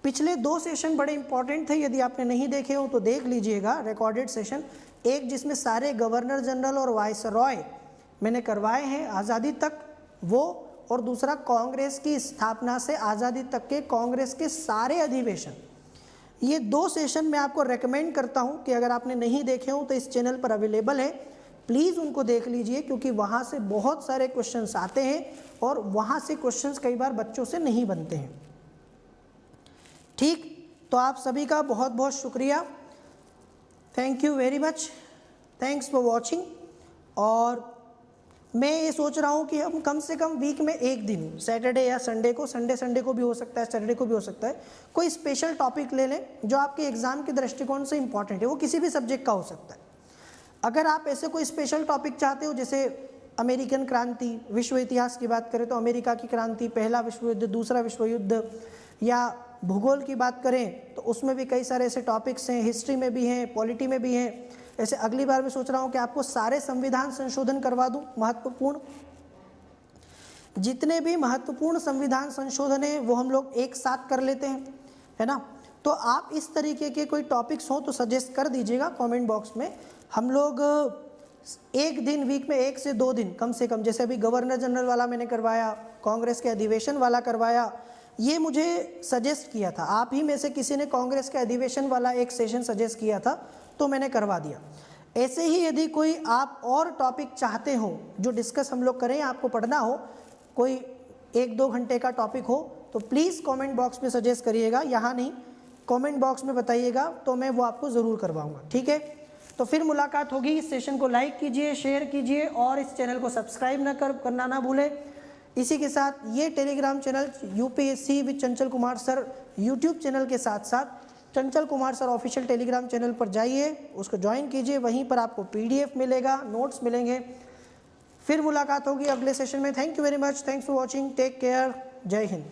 पिछले 2 सेशन बड़े इंपॉर्टेंट थे, यदि आपने नहीं देखे हो तो देख लीजिएगा रिकॉर्डेड सेशन। एक जिसमें सारे गवर्नर जनरल और वाइसरॉय मैंने करवाए हैं आज़ादी तक, वो, और दूसरा कांग्रेस की स्थापना से आज़ादी तक के कांग्रेस के सारे अधिवेशन। ये 2 सेशन मैं आपको रेकमेंड करता हूँ कि अगर आपने नहीं देखे हो तो इस चैनल पर अवेलेबल है, प्लीज़ उनको देख लीजिए, क्योंकि वहाँ से बहुत सारे क्वेश्चंस आते हैं और वहाँ से क्वेश्चंस कई बार बच्चों से नहीं बनते हैं। ठीक, तो आप सभी का बहुत बहुत शुक्रिया, thank you very much, thanks for watching. और मैं ये सोच रहा हूँ कि हम कम से कम वीक में एक दिन, सैटरडे या संडे को, संडे को भी हो सकता है, सैटरडे को भी हो सकता है, कोई स्पेशल टॉपिक ले लें जो आपके एग्ज़ाम के दृष्टिकोण से इंपॉर्टेंट है। वो किसी भी सब्जेक्ट का हो सकता है। अगर आप ऐसे कोई स्पेशल टॉपिक चाहते हो, जैसे अमेरिकन क्रांति, विश्व इतिहास की बात करें तो अमेरिका की क्रांति, पहला विश्व युद्ध, दूसरा विश्व युद्ध, या भूगोल की बात करें तो उसमें भी कई सारे ऐसे टॉपिक्स हैं, हिस्ट्री में भी हैं, पॉलिटी में भी हैं। ऐसे अगली बार मैं सोच रहा हूँ कि आपको सारे संविधान संशोधन करवा दूँ, महत्वपूर्ण जितने भी महत्वपूर्ण संविधान संशोधन है वो हम लोग एक साथ कर लेते हैं, है ना। तो आप इस तरीके के कोई टॉपिक्स हो तो सजेस्ट कर दीजिएगा कमेंट बॉक्स में। हम लोग एक दिन, वीक में 1 से 2 दिन कम से कम, जैसे अभी गवर्नर जनरल वाला मैंने करवाया, कांग्रेस के अधिवेशन वाला करवाया, ये मुझे सजेस्ट किया था, आप ही में से किसी ने कांग्रेस के अधिवेशन वाला एक सेशन सजेस्ट किया था तो मैंने करवा दिया। ऐसे ही यदि कोई आप और टॉपिक चाहते हो जो डिस्कस हम लोग करें, आपको पढ़ना हो, कोई 1-2 घंटे का टॉपिक हो, तो प्लीज़ कमेंट बॉक्स में सजेस्ट करिएगा, यहाँ नहीं, कमेंट बॉक्स में बताइएगा, तो मैं वो आपको ज़रूर करवाऊँगा। ठीक है, तो फिर मुलाकात होगी। इस सेशन को लाइक कीजिए, शेयर कीजिए और इस चैनल को सब्सक्राइब करना ना भूलें। इसी के साथ ये Telegram channel UPSC with Chanchal Kumar sir YouTube channel के साथ साथ Chanchal Kumar sir official Telegram channel पर जाइए, उसको ज्वाइन कीजिए, वहीं पर आपको PDF मिलेगा, नोट्स मिलेंगे। फिर मुलाकात होगी अगले सेशन में। Thank you very much, thanks for watching, take care, Jai Hind.